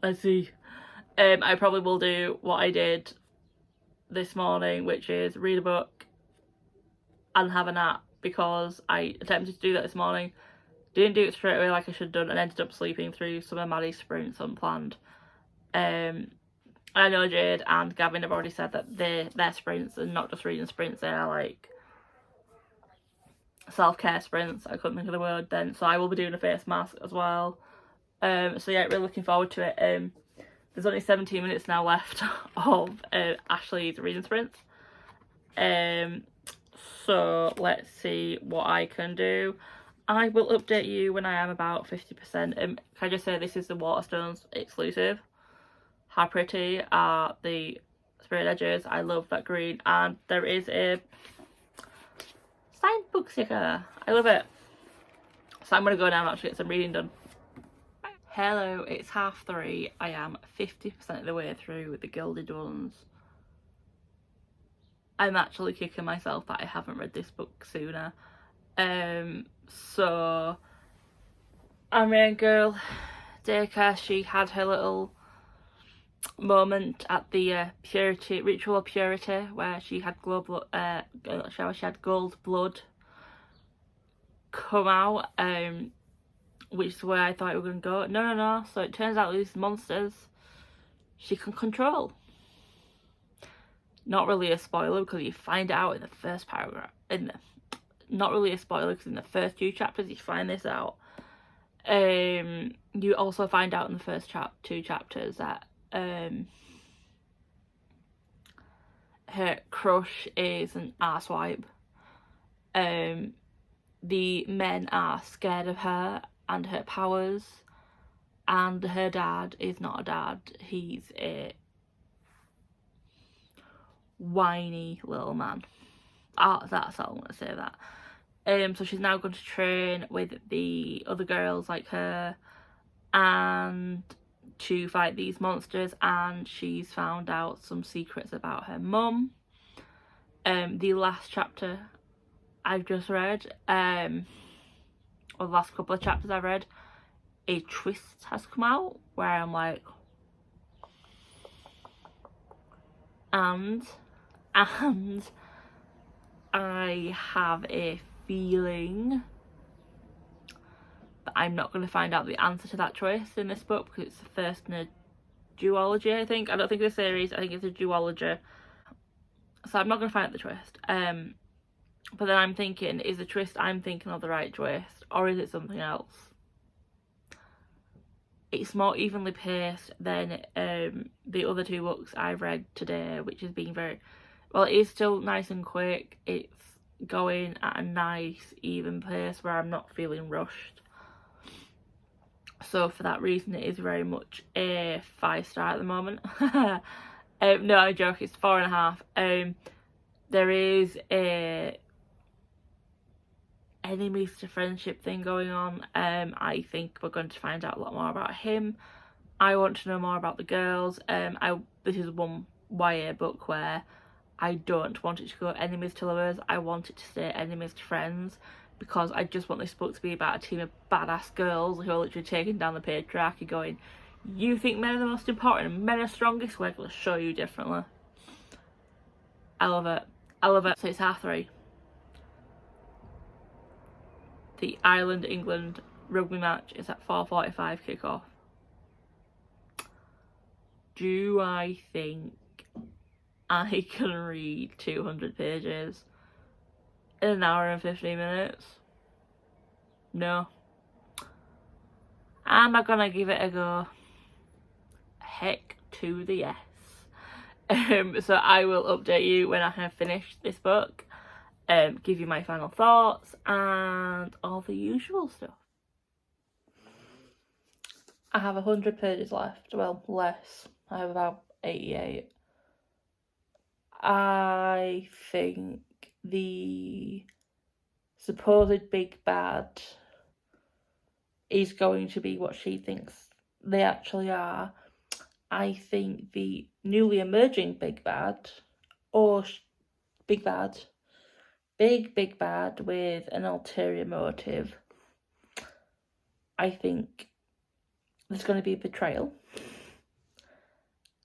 Let's see. I probably will do what I did this morning, which is read a book and have a nap, because I attempted to do that this morning, didn't do it straight away like I should have done, and ended up sleeping through some of Maddie's sprints unplanned. I know Jade and Gavin have already said that their sprints are not just reading sprints, they are like self-care sprints. I couldn't think of the word then. So I will be doing a face mask as well. So yeah, really looking forward to it. There's only 17 minutes now left of Ashley's reading sprints. So let's see what I can do. I will update you when I am about 50%. Can I just say this is the Waterstones exclusive. How pretty are the spirit edges? I love that green. And there is a signed book sticker. I love it. So I'm going to go now and actually get some reading done. Hello, it's 3:30. I am 50% of the way through the Gilded Ones. I'm actually kicking myself that I haven't read this book sooner. So our main girl, Dacre, she had her little moment at the ritual of purity, where she had gold blood come out, which is where I thought we were going to go. No. So it turns out these monsters she can control. Not really a spoiler because you find out in the first paragraph. Not really a spoiler because in the first 2 chapters you find this out. You also find out in the first 2 chapters that her crush is an arsewipe. The men are scared of her and her powers, and her dad is not a dad. He's a whiny little man. That's all I'm going to say that. So she's now going to train with the other girls like her and to fight these monsters, and she's found out some secrets about her mum. The last chapter I've just read, or the last couple of chapters I've read, a twist has come out where I'm like, and I have a feeling that I'm not going to find out the answer to that twist in this book because it's the first in a duology, I think. I don't think it's a series, I think it's a duology. So I'm not going to find out the twist. But then I'm thinking, is the twist I'm thinking of the right twist, or is it something else? It's more evenly paced than the other 2 books I've read today, which has been very... Well, it is still nice and quick. It's going at a nice, even pace where I'm not feeling rushed. So for that reason, it is very much a 5-star at the moment. No, I joke, it's 4.5. There is a enemies to friendship thing going on. I think we're going to find out a lot more about him. I want to know more about the girls. This is one YA book where I don't want it to go enemies to lovers. I want it to stay enemies to friends, because I just want this book to be about a team of badass girls who are literally taking down the patriarchy, going, you think men are the most important and men are strongest? We're going to show you differently. I love it. I love it. So it's 3:30. The Ireland-England rugby match is at 4:45 kickoff. Do I think I can read 200 pages in an hour and 15 minutes? No. Am I gonna give it a go? Heck to the yes. So I will update you when I have finished this book, give you my final thoughts and all the usual stuff. I have 100 pages left. Well, less. I have about 88. I think the supposed big bad is going to be what she thinks they actually are. I think the newly emerging big bad, or big bad with an ulterior motive, I think there's going to be a betrayal,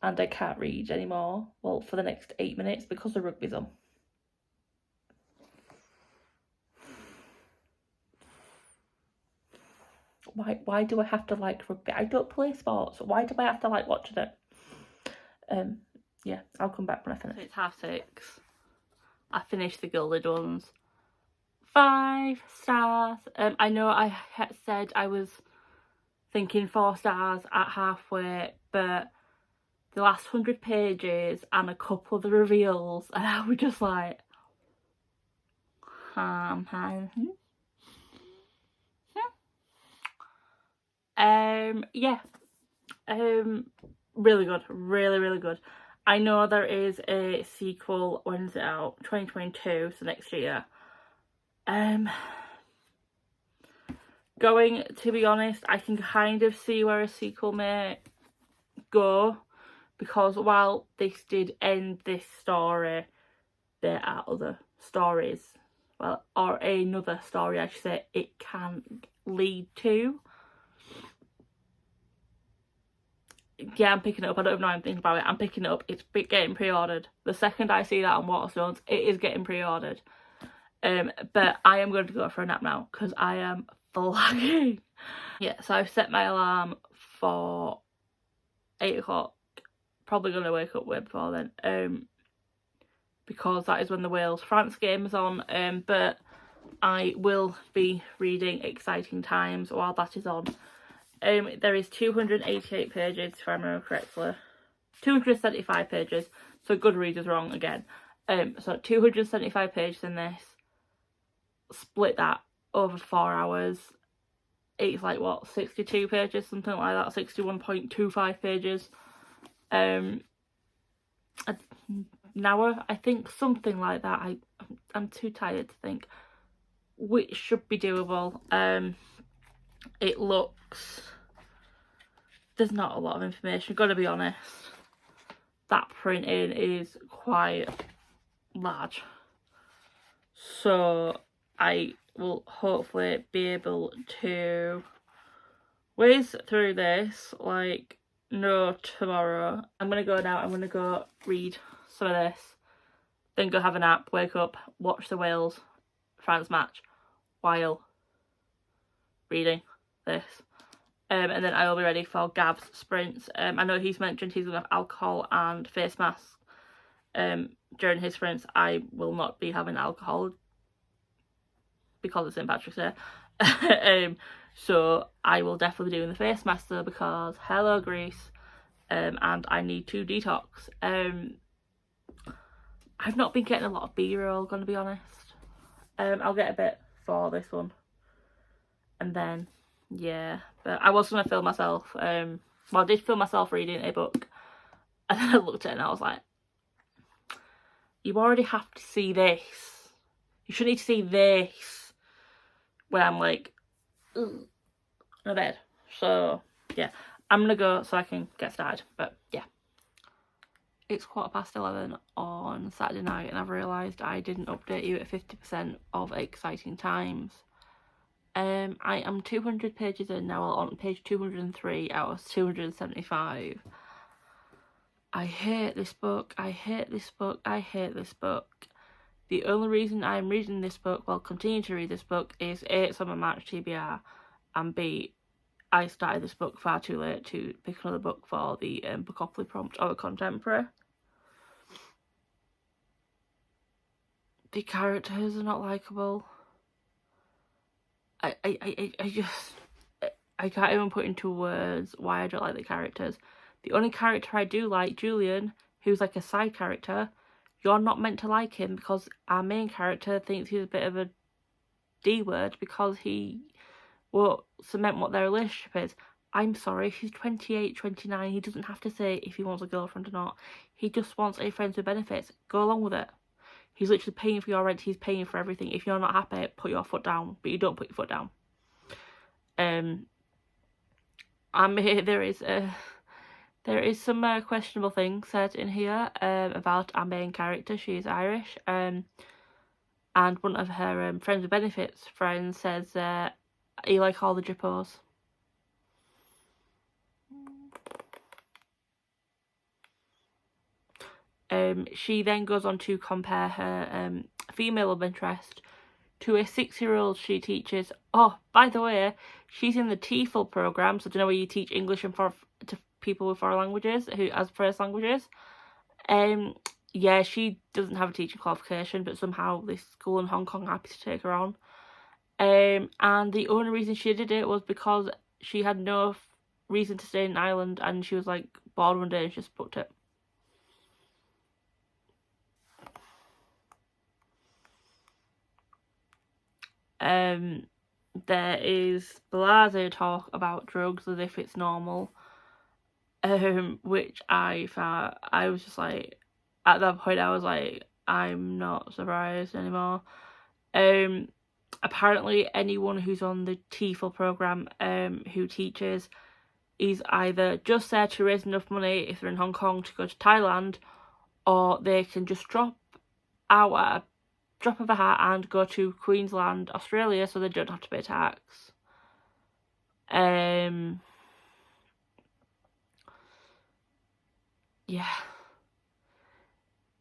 and I can't read anymore, well, for the next 8 minutes because the rugby's on. Why do I have to like rugby? I don't play sports. Why do I have to like watching it? Yeah, I'll come back when I finish. So it's 6:30. I finished the Gilded Ones. 5 stars. I know I had said I was thinking 4 stars at halfway, but the last 100 pages and a couple of the reveals, and I was just like, yeah, really good, really good. I know there is a sequel. When's it out? 2022, so next year. Going to be honest, I can kind of see where a sequel may go, because while this did end this story, there are other stories, well, or another story I should say, it can lead to. Yeah, I'm picking it up. I don't even know I'm thinking about it. I'm picking it up. It's getting pre-ordered. The second I see that on Waterstones, it is getting pre-ordered. But I am going to go for a nap now because I am flagging. Yeah, so I've set my alarm for 8 o'clock. Probably going to wake up way before then. Because that is when the Wales-France game is on. But I will be reading Exciting Times while that is on. There is 288 pages, if I remember correctly. 275 pages, so Goodreads is wrong again. So 275 pages in this. Split that over 4 hours. It's like, what, 62 pages, something like that, 61.25 pages. An hour, I think, something like that. I'm too tired to think. Which should be doable. It looks... There's not a lot of information, gotta be honest. That printing is quite large. So I will hopefully be able to whiz through this like no tomorrow. I'm gonna go now, I'm gonna go read some of this, then go have a nap, wake up, watch the Wales-France match while reading this. And then I will be ready for Gav's sprints. I know he's mentioned he's going to have alcohol and face masks during his sprints. I will not be having alcohol because it's St. Patrick's Day. So I will definitely be doing the face mask though, because hello Greece, and I need to detox. I've not been getting a lot of B-roll, gonna be honest. I'll get a bit for this one. And then, yeah, but I was going to film myself, well, I did film myself reading a book, and then I looked at it and I was like, you already have to see this. You shouldn't need to see this when I'm like, in bed. So, yeah, I'm going to go so I can get started, but yeah. It's 11:15 on Saturday night, and I've realised I didn't update you at 50% of Exciting Times. I am 200 pages in now, on page 203 out of 275. I hate this book, I hate this book, I hate this book. The only reason I'm reading this book, well, continue to read this book, is A, it's on my March TBR, and B, I started this book far too late to pick another book for the Bookoplathon prompt or a contemporary. The characters are not likeable. I can't even put into words why I don't like the characters. The only character I do like, Julian, who's like a side character, you're not meant to like him because our main character thinks he's a bit of a D-word because he won't cement what their relationship is. I'm sorry, he's 28, 29, he doesn't have to say if he wants a girlfriend or not. He just wants a friend with benefits. Go along with it. He's literally paying for your rent, he's paying for everything. If you're not happy, put your foot down, but you don't put your foot down. There is some questionable things said in here about our main character. She is Irish, and one of her friends with benefits friends says, you like all the jippos. She then goes on to compare her female love interest to a 6-year-old she teaches. Oh, by the way, she's in the TEFL program, so do you know where you teach English and to people with foreign languages, who as first languages? yeah, she doesn't have a teaching qualification, but somehow this school in Hong Kong are happy to take her on. And the only reason she did it was because she had no reason to stay in Ireland, and she was like bored one day and she just booked it. There is blasé talk about drugs as if it's normal, which I found, I was just like, at that point I was like, I'm not surprised anymore. Apparently anyone who's on the TEFL program who teaches is either just there to raise enough money if they're in Hong Kong to go to Thailand, or they can just drop out at a drop of a hat and go to Queensland, Australia, so they don't have to pay tax. Yeah.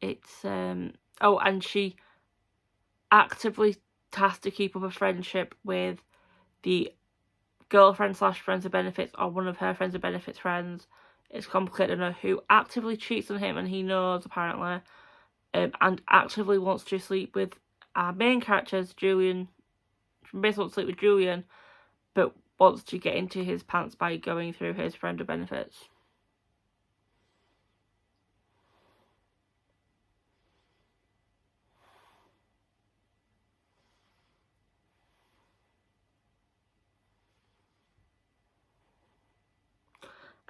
It's oh, and she actively has to keep up a friendship with the girlfriend slash friends of benefits, or one of her friends of benefits friends. It's complicated enough, who actively cheats on him, and he knows apparently, and actively wants to sleep with our main characters, Julian. Basically wants to sleep with Julian, but wants to get into his pants by going through his friend of benefits.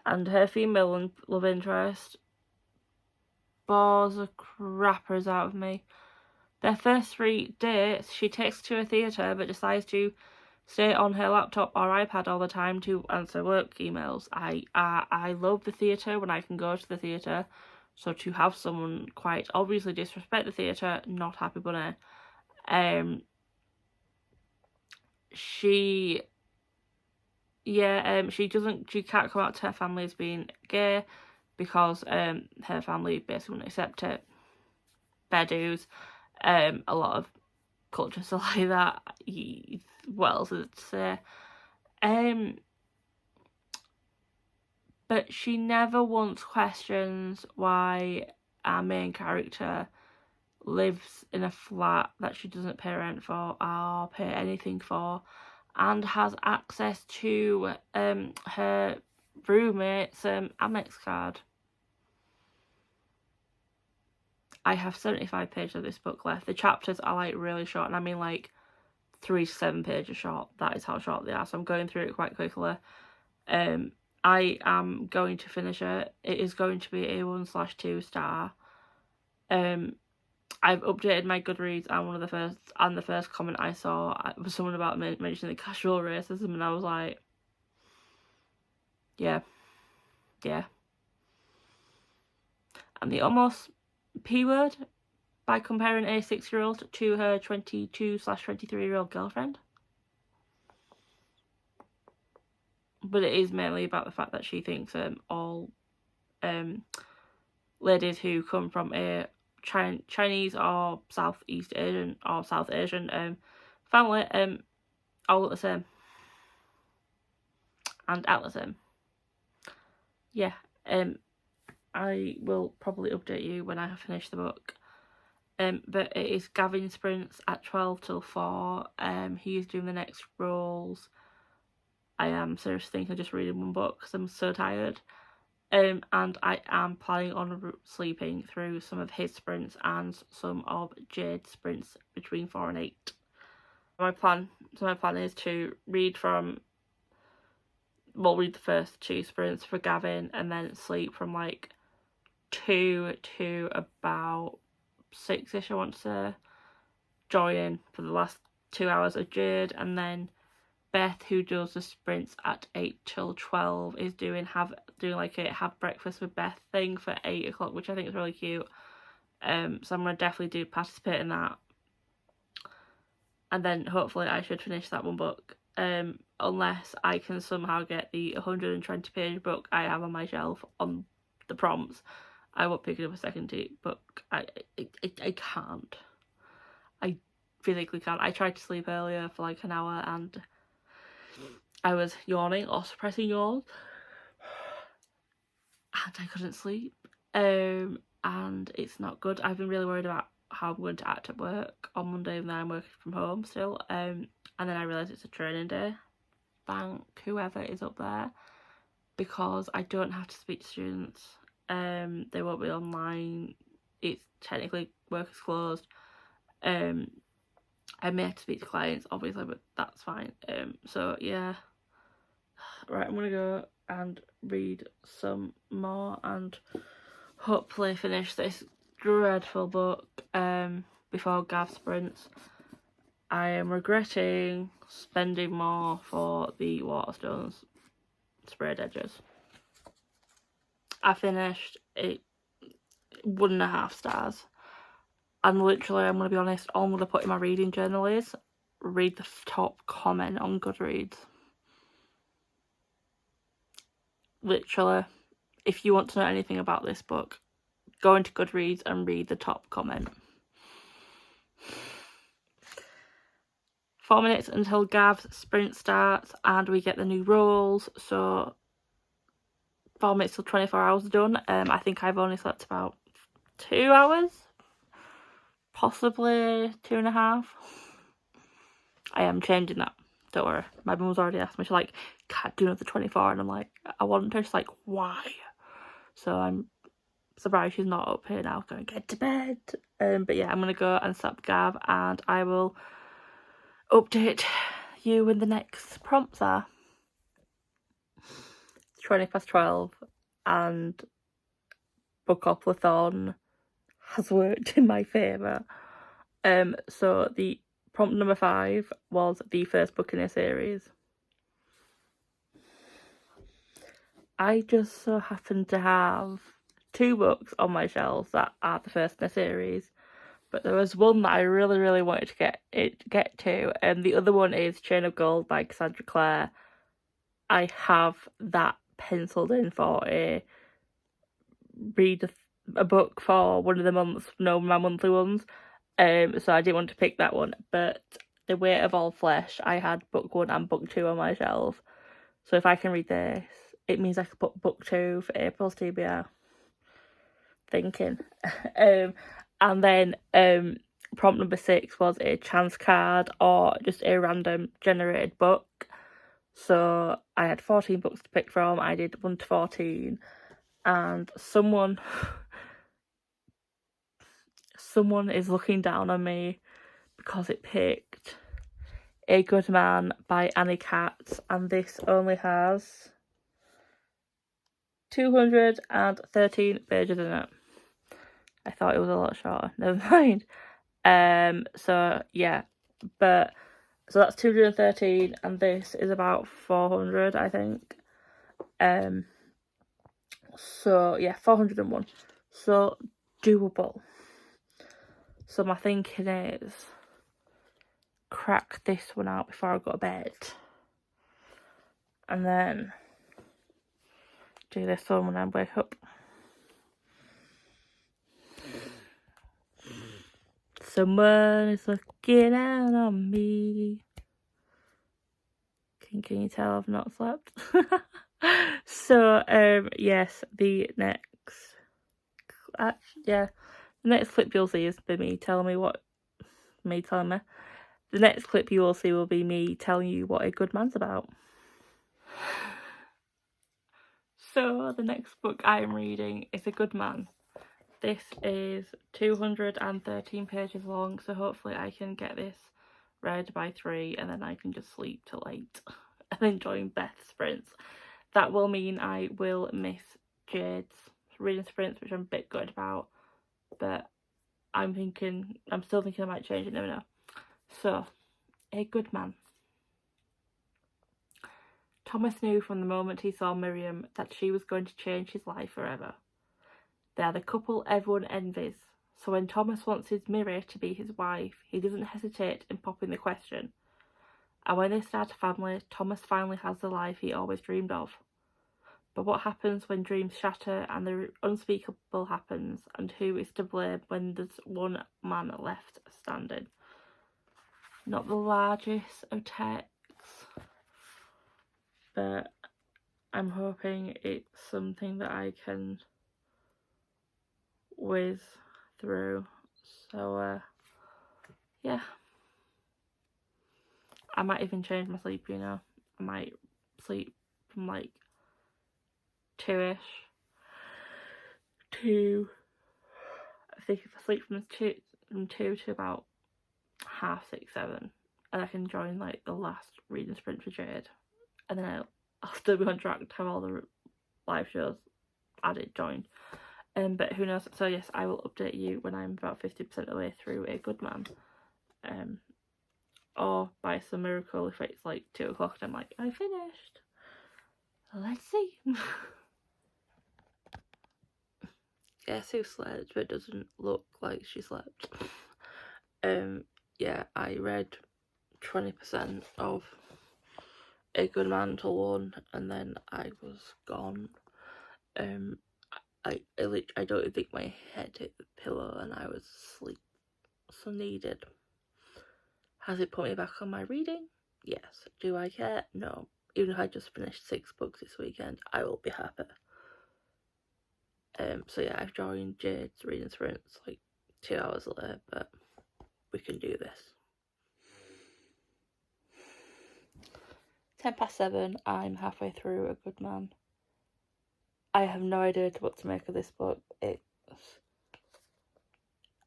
And her female love interest bores the crappers out of me. Their first 3 dates, she takes to a theatre but decides to stay on her laptop or iPad all the time to answer work emails. I love the theatre when I can go to the theatre, so to have someone quite obviously disrespect the theatre, not happy bunny. She can't come out to her family as being gay because her family basically won't accept it. Fair dues. A lot of cultures are like that. What else is it to say? But she never once questions why our main character lives in a flat that she doesn't pay rent for or pay anything for, and has access to her roommate's Amex card. I have 75 pages of this book left. The chapters are like really short, and I mean like 3 to 7 pages short. That is how short they are, so I'm going through it quite quickly. I am going to finish it. It is going to be a 1/2 star. I've updated my Goodreads, and the first comment I saw was someone about mentioning the casual racism, and I was like, yeah. And the almost P word by comparing a 6-year-old to her 22/23-year-old girlfriend. But it is mainly about the fact that she thinks all ladies who come from a Chinese or Southeast Asian or South Asian family all look the same and act the same. Yeah, I will probably update you when I have finished the book. But it is Gavin sprints at 12 till 4. He is doing the next roles. I am seriously thinking of just reading one book because I'm so tired. And I am planning on sleeping through some of his sprints and some of Jade's sprints between 4 and 8. My plan is to read the first 2 sprints for Gavin, and then sleep from like 2 to about 6ish, I want to say. Join in for the last 2 hours of Jade, and then Beth, who does the sprints at 8 till 12, is doing like a have breakfast with Beth thing for 8 o'clock, which I think is really cute. So I'm gonna definitely participate in that, and then hopefully I should finish that one book. Unless I can somehow get the 120-page book I have on my shelf on the prompts, I won't pick it up a second book. I can't. I physically can't. I tried to sleep earlier for like an hour and I was yawning or suppressing yawns, and I couldn't sleep. and it's not good. I've been really worried about how I'm going to act at work on Monday, and then I'm working from home still, and then I realised it's a training day. Thank whoever is up there, because I don't have to speak to students. They won't be online. It's technically work is closed. I may have to speak to clients, obviously, but that's fine. So yeah. Right, I'm gonna go and read some more and hopefully finish this dreadful book before Gav sprints. I am regretting spending more for the Waterstones sprayed edges. I finished it 1.5 stars. And literally, I'm going to be honest, all I'm going to put in my reading journal is read the top comment on Goodreads. Literally, if you want to know anything about this book, go into Goodreads and read the top comment. 4 minutes until Gav's sprint starts and we get the new roles. So 4 minutes till 24 hours are done. I think I've only slept about 2 hours, possibly 2.5. I am changing that. Don't worry. My mum's already asked me, she's like, can't do another 24. And I'm like, I want her. She's like, why? So I'm surprised she's not up here now going, get to bed. But yeah, I'm going to go and stop Gav and I will update you when the next prompts are. 12:20 and Bookoplathon has worked in my favour. So the prompt number 5 was the first book in a series. I just so happen to have 2 books on my shelves that are the first in a series, but there was one that I really, really wanted to get to, and the other one is Chain of Gold by Cassandra Clare. I have that penciled in for read a book for one of the months, my monthly ones. So I didn't want to pick that one, but The Weight of All Flesh, I had book 1 and book 2 on my shelf. So if I can read this, it means I could put book 2 for April's TBR. Thinking. And then prompt number 6 was a chance card or just a random generated book. So I had 14 books to pick from. I did 1 to 14, and someone is looking down on me because it picked A Good Man by Annie Katz, and this only has 213 pages in it. I thought it was a lot shorter. Never mind. So yeah, but so that's 213, and this is about 400, I think. So yeah, 401. So doable. So my thinking is crack this one out before I go to bed, and then do this one when I wake up. Someone is looking out on me. Can you tell I've not slept? So yes, the next clip you'll see is me telling me. The next clip you will see will be me telling you what A Good Man's about. So the next book I am reading is A Good Man. This is 213 pages long, so hopefully I can get this read by 3 and then I can just sleep till 8 and then join Beth's sprints. That will mean I will miss Jade's reading sprints, which I'm a bit good about, but I'm still thinking I might change it, never know. So, A Good Man. Thomas knew from the moment he saw Miriam that she was going to change his life forever. They are the couple everyone envies, so when Thomas wants his Miri to be his wife, he doesn't hesitate in popping the question. And when they start a family, Thomas finally has the life he always dreamed of. But what happens when dreams shatter and the unspeakable happens, and who is to blame when there's one man left standing? Not the largest of texts, but I'm hoping it's something that I can whiz through. So yeah, I might even change my sleep, you know. I might sleep from like 2ish to, I think if I sleep from 2 to about 6:30, 7, and I can join like the last reading sprint for Jade, and then I'll still be on track to have all the live shows added, joined. But who knows? So yes, I will update you when I'm about 50% of the way through A Good Man. Or by some miracle, if it's like 2 o'clock and I'm like, I finished. Let's see. Guess who slept but doesn't look like she slept. Yeah, I read 20% of A Good Man till 1, and then I was gone. I don't even think my head hit the pillow and I was asleep. So needed. Has it put me back on my reading? Yes. Do I care? No. Even if I just finished 6 books this weekend, I will be happy. So yeah, I've joined Jade's reading sprints like 2 hours later, but we can do this. 7:10, I'm halfway through A Good Man. I have no idea what to make of this book.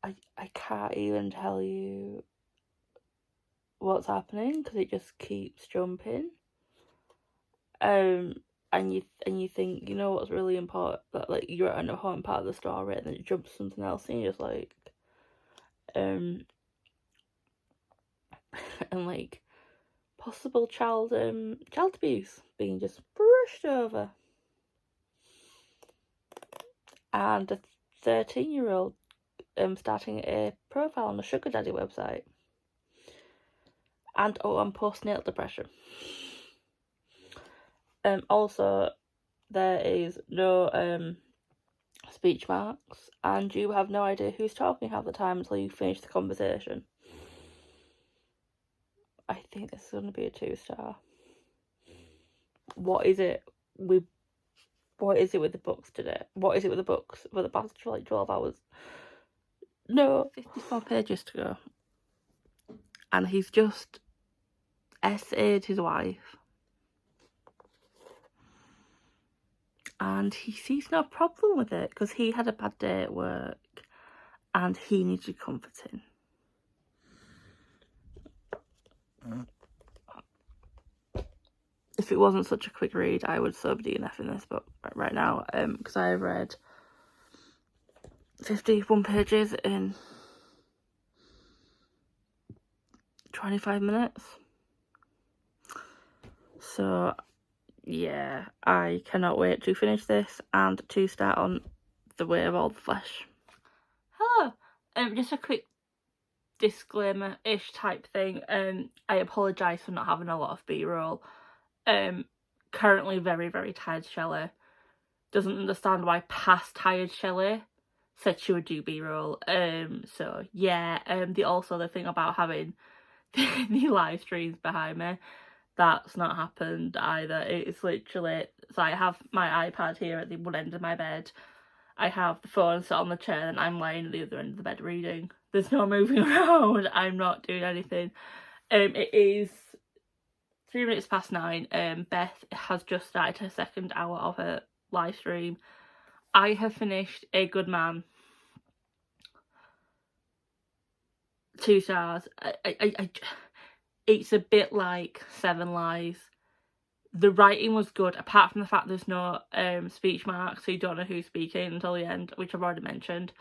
I can't even tell you what's happening because it just keeps jumping. And you think, you know what's really important, that like you're at an important part of the story, and then it jumps to something else, and you're just like, and like possible child abuse being just brushed over, and a 13-year-old starting a profile on the sugar daddy website, and on postnatal depression. Also, there is no speech marks, and you have no idea who's talking half the time until you finish the conversation. I think this is going to be a 2-star. What is it with the books today? What is it with the books for the past like 12 hours? No, 54 pages to go. And he's just essayed his wife. And he sees no problem with it because he had a bad day at work and he needed comforting. If it wasn't such a quick read, I would sub DNF in this book right now, because I have read 51 pages in 25 minutes. So yeah, I cannot wait to finish this and to start on The Way of All the Flesh. Hello, just a quick disclaimer-ish type thing. I apologise for not having a lot of B-roll. Currently very, very tired Shelley. Doesn't understand why past tired Shelley said she would do B-roll. So yeah, the thing about having the live streams behind me, that's not happened either. It's literally, so I have my iPad here at the one end of my bed. I have the phone set on the chair and I'm lying at the other end of the bed reading. There's no moving around. I'm not doing anything. It is 3 minutes past 9. Beth has just started her second hour of her live stream. I have finished A Good Man. 2 stars. It's a bit like 7 Lies. The writing was good, apart from the fact there's no speech marks, so you don't know who's speaking until the end, which I've already mentioned.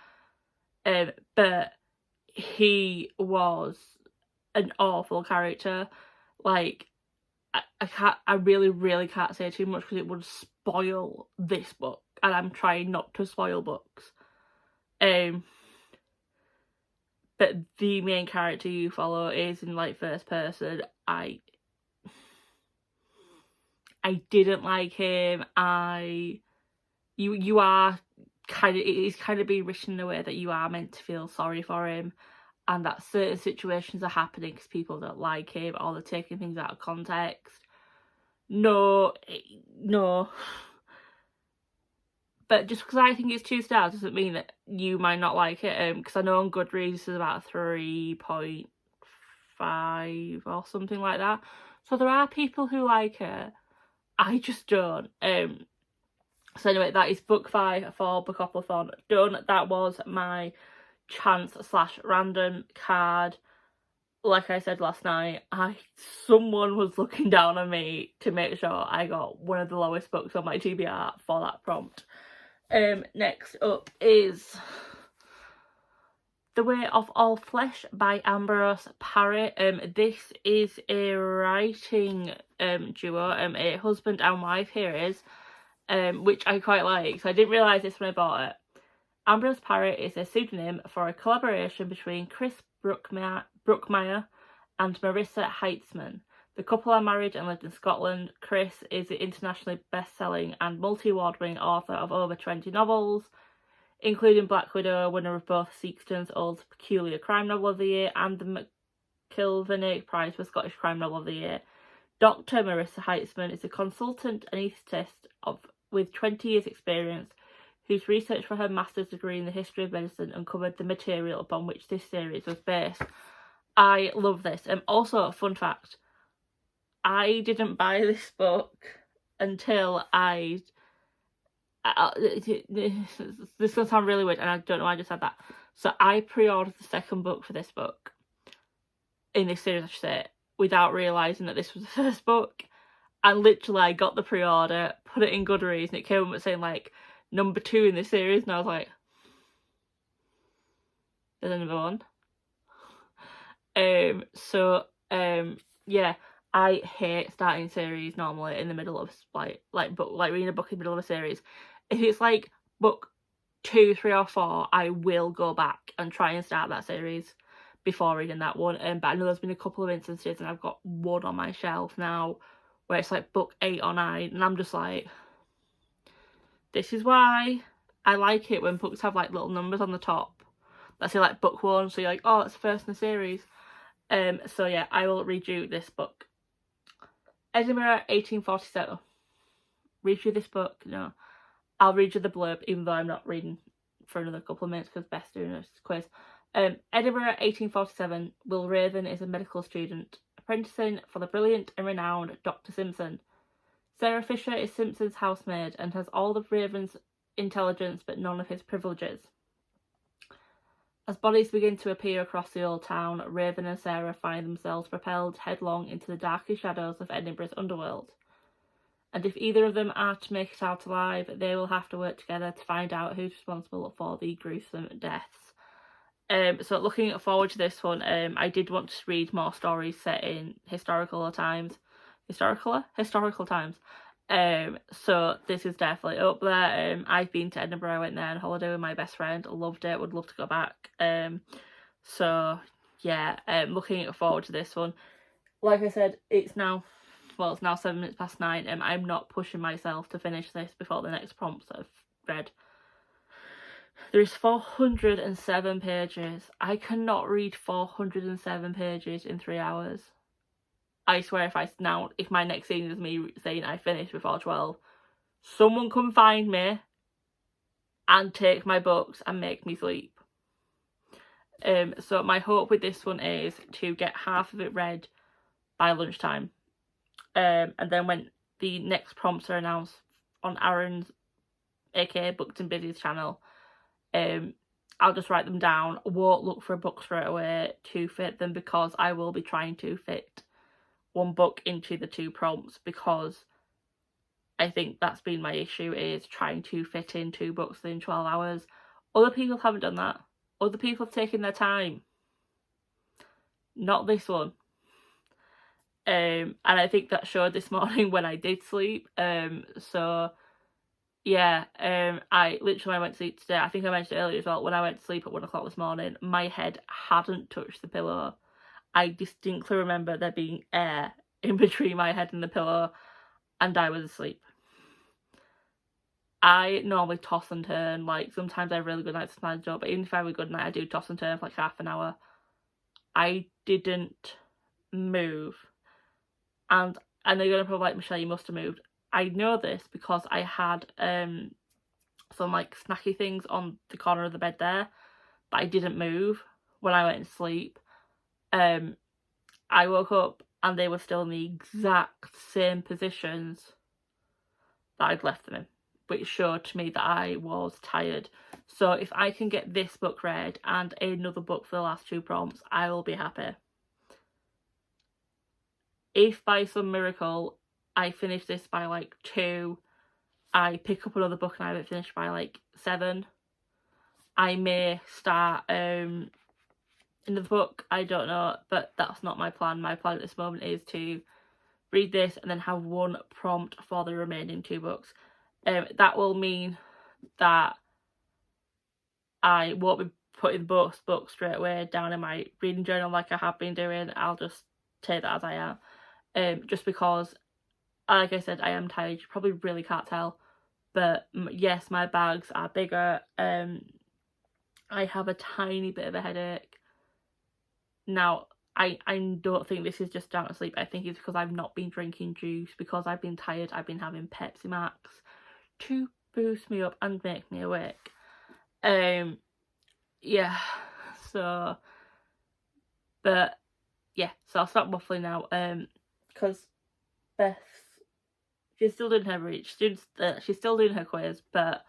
But he was an awful character. Like, I really can't say too much because it would spoil this book, and I'm trying not to spoil books. But the main character you follow is in like first person. I didn't like him. You are kind of, it is kind of being written in a way that you are meant to feel sorry for him, and that certain situations are happening because people don't like him or they're taking things out of context. No. But just because I think it's 2 stars doesn't mean that you might not like it. Because I know on Goodreads it's about 3.5 or something like that. So there are people who like it. I just don't. So anyway, that is book 5 for Bookoplathon done. That was my chance/random card. Like I said last night, someone was looking down on me to make sure I got one of the lowest books on my TBR for that prompt. Next up is The Way of All Flesh by Ambrose Parry. This is a writing duo, a husband and wife here is, which I quite like. So I didn't realise this when I bought it. Ambrose Parry is a pseudonym for a collaboration between Chris Brookmeyer and Marissa Heitzman. The couple are married and lived in Scotland. Chris is the internationally best-selling and multi-award-winning author of over 20 novels, including Black Widow, winner of both Seakston's Old Peculiar Crime Novel of the Year and the McIlvenney Prize for Scottish Crime Novel of the Year. Dr. Marissa Heitzman is a consultant anaesthetist with 20 years' experience, whose research for her master's degree in the history of medicine uncovered the material upon which this series was based. I love this. Also, a fun fact, I didn't buy this book until this is going to sound really weird, and I don't know why I just said that. So I pre-ordered the second book for this book, in this series I should say, without realising that this was the first book. And literally I got the pre-order, put it in Goodreads, and it came up saying like number 2 in this series, and I was like, there's another one. Yeah, I hate starting series normally in the middle of like reading a book in the middle of a series. If it's like book 2, 3 or 4, I will go back and try and start that series before reading that one. But I know there's been a couple of instances, and I've got one on my shelf now where it's like book 8 or 9, and I'm just like, this is why I like it when books have like little numbers on the top that say like book 1, so you're like, oh, it's the first in the series. So yeah, I will read you this book. Edinburgh 1847. Read you this book? No. I'll read you the blurb, even though I'm not reading for another couple of minutes because Beth's doing a quiz. Edinburgh 1847. Will Raven is a medical student, apprenticing for the brilliant and renowned Dr. Simpson. Sarah Fisher is Simpson's housemaid and has all of Raven's intelligence but none of his privileges. As bodies begin to appear across the old town, Raven and Sarah find themselves propelled headlong into the darker shadows of Edinburgh's underworld. And if either of them are to make it out alive, they will have to work together to find out who's responsible for the gruesome deaths. So looking forward to this one, I did want to read more stories set in historical times. So this is definitely up there. I've been to Edinburgh. I went there on holiday with my best friend. Loved it. Would love to go back. So yeah, looking forward to this one. Like I said, it's now 7 minutes past 9. I'm not pushing myself to finish this before the next prompts that I've read. There is 407 pages. I cannot read 407 pages in 3 hours. I swear if my next scene is me saying I finished before 12, someone come find me and take my books and make me sleep. So my hope with this one is to get half of it read by lunchtime. And then when the next prompts are announced on Aaron's, aka Booked and Busy's channel, I'll just write them down. I won't look for a book straight away to fit them because I will be trying to fit one book into the 2 prompts, because I think that's been my issue, is trying to fit in 2 books within 12 hours. Other people haven't done that. Other people have taken their time. Not this one. And I think that showed this morning when I did sleep. So yeah, I literally, when I went to sleep today, I think I mentioned it earlier as well, when I went to sleep at 1 o'clock this morning, my head hadn't touched the pillow. I distinctly remember there being air in between my head and the pillow, and I was asleep. I normally toss and turn, like sometimes I have really good nights, sometimes I don't, but even if I have a good night, I do toss and turn for like half an hour. I didn't move. And I know you're going to probably like, Michelle, you must have moved. I know this because I had some like snacky things on the corner of the bed there, but I didn't move when I went to sleep. I woke up and they were still in the exact same positions that I'd left them in, which showed to me that I was tired. So if I can get this book read and another book for the last 2 prompts, I will be happy. If by some miracle I finish this by like 2, I pick up another book and I haven't finished by like 7, I may start another book, I don't know, but that's not my plan. My plan at this moment is to read this and then have 1 prompt for the remaining 2 books. That will mean that I won't be putting both books straight away down in my reading journal like I have been doing. I'll just take that as I am. Just because, like I said, I am tired. You probably really can't tell. But yes, my bags are bigger. I have a tiny bit of a headache. Now, I don't think this is just down to sleep. I think it's because I've not been drinking juice. Because I've been tired, I've been having Pepsi Max to boost me up and make me awake. Yeah, so, but yeah, so I'll stop waffling now, because Beth, she's still doing her reach, she's still doing her quiz, but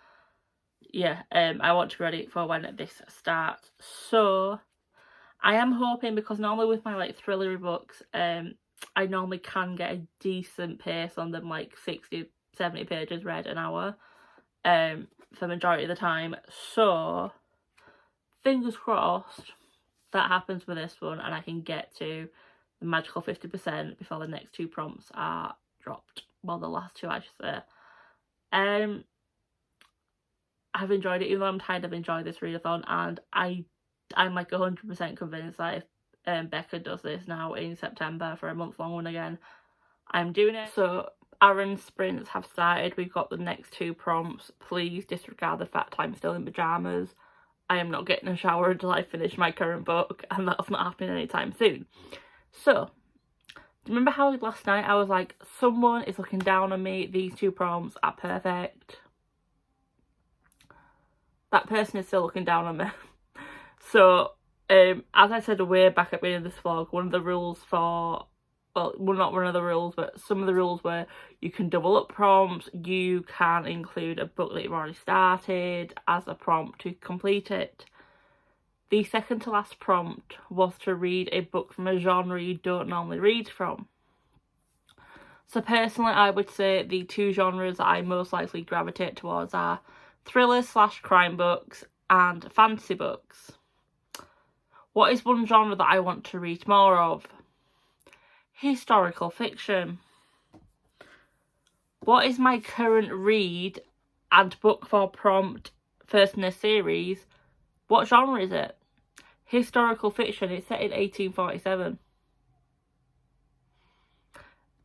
yeah, I want to be ready for when this starts. So I am hoping, because normally with my like thrillery books, I normally can get a decent pace on them, like 60-70 pages read an hour, for the majority of the time. So fingers crossed that happens with this one and I can get to the magical 50% before the next 2 prompts are dropped. Well, the last 2, I should say. I've enjoyed it, even though I'm tired. I've enjoyed this readathon, and I'm like 100% convinced that if Becca does this now in September for a month-long one again, I'm doing it. So Aaron's sprints have started. We've got the next 2 prompts. Please disregard the fact I'm still in pyjamas. I am not getting a shower until I finish my current book, and that's not happening anytime soon. So, remember how last night I was like, someone is looking down on me, these 2 prompts are perfect? That person is still looking down on me. So, as I said way back at the beginning of this vlog, one of the rules for, well, not one of the rules, but some of the rules were you can double up prompts, you can include a book that you've already started as a prompt to complete it. The second to last prompt was to read a book from a genre you don't normally read from. So personally, I would say the 2 genres that I most likely gravitate towards are thrillers/crime books and fantasy books. What is one genre that I want to read more of? Historical fiction. What is my current read and book for prompt first in a series? What genre is it? Historical fiction. It's set in 1847.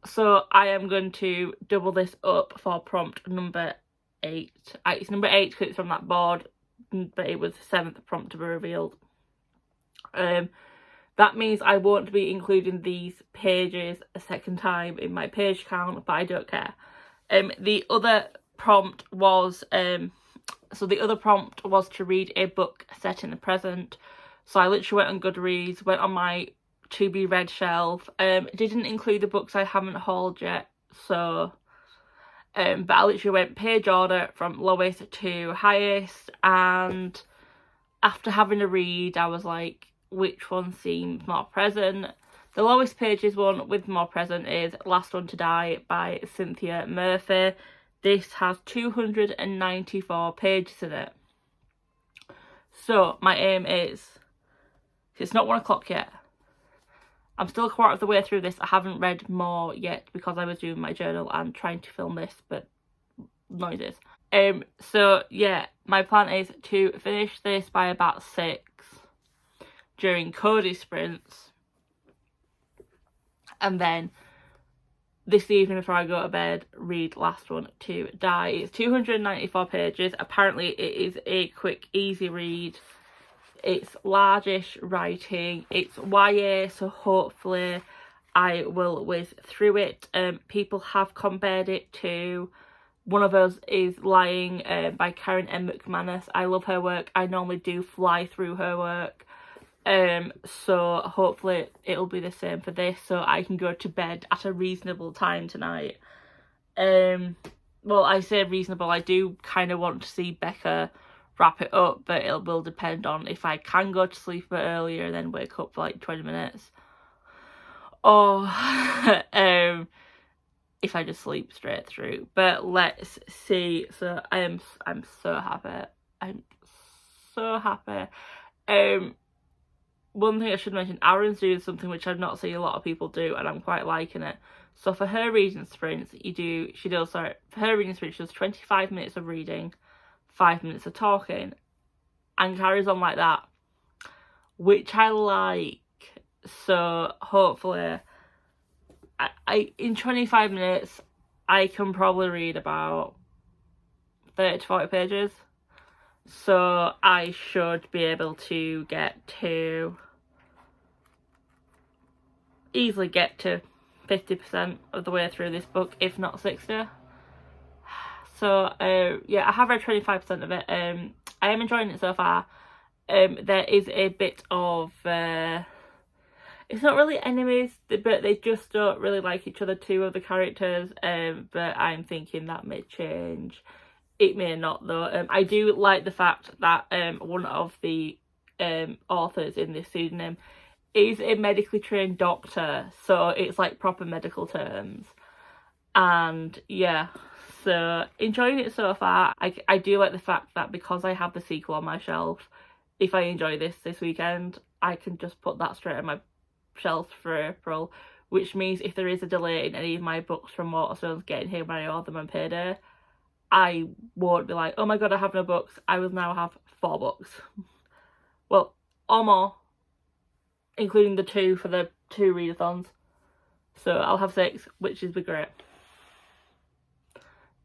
So I am going to double this up for prompt number 8. It's number 8 because it's from that board, but it was the 7th prompt to be revealed. That means I won't be including these pages a second time in my page count, but I don't care. The other prompt was the other prompt was to read a book set in the present. So I literally went on Goodreads, went on my to be read shelf. Didn't include the books I haven't hauled yet, so but I literally went page order from lowest to highest, and after having a read I was like, which one seems more present? The lowest pages one with more present is Last One to Die by Cynthia Murphy. This has 294 pages in it. So my aim is, it's not 1 o'clock yet, I'm still a quarter of the way through this. I haven't read more yet because I was doing my journal and trying to film this, but noises. So yeah, my plan is to finish this by about 6 during Cody's sprints, and then this evening before I go to bed, read Last One to Die. It's 294 pages. Apparently it is a quick, easy read. It's largish writing. It's YA, so hopefully I will whiz through it. People have compared it to One of us is Lying by Karen M. McManus. I love her work. I normally do fly through her work. So hopefully it'll be the same for this, so I can go to bed at a reasonable time tonight. Well, I say reasonable, I do kind of want to see Becca wrap it up, but it will depend on if I can go to sleep a bit earlier and then wake up for like 20 minutes. Or if I just sleep straight through. But let's see. So I'm so happy. I'm so happy. One thing I should mention, Aaron's doing something which I've not seen a lot of people do, and I'm quite liking it. So for her reading sprints, for her reading sprints, she does 25 minutes of reading, 5 minutes of talking, and carries on like that, which I like. So hopefully, I in 25 minutes, I can probably read about 30 to 40 pages. So I should be able to easily get to 50% of the way through this book, if not 60. So yeah, I have read 25% of it. I am enjoying it so far. There is a bit of it's not really enemies, but they just don't really like each other, two of the characters. But I'm thinking that may change. It may not though. I do like the fact that one of the authors in this pseudonym is a medically trained doctor, so it's like proper medical terms. And yeah, so enjoying it so far. I do like the fact that because I have the sequel on my shelf, if I enjoy this weekend, I can just put that straight on my shelf for April, which means if there is a delay in any of my books from Waterstones getting here when I order them on payday, I won't be like, oh my god, I have no books. I will now have 4 books. Well, or more, including the 2 for the 2 readathons. So I'll have 6, which is great.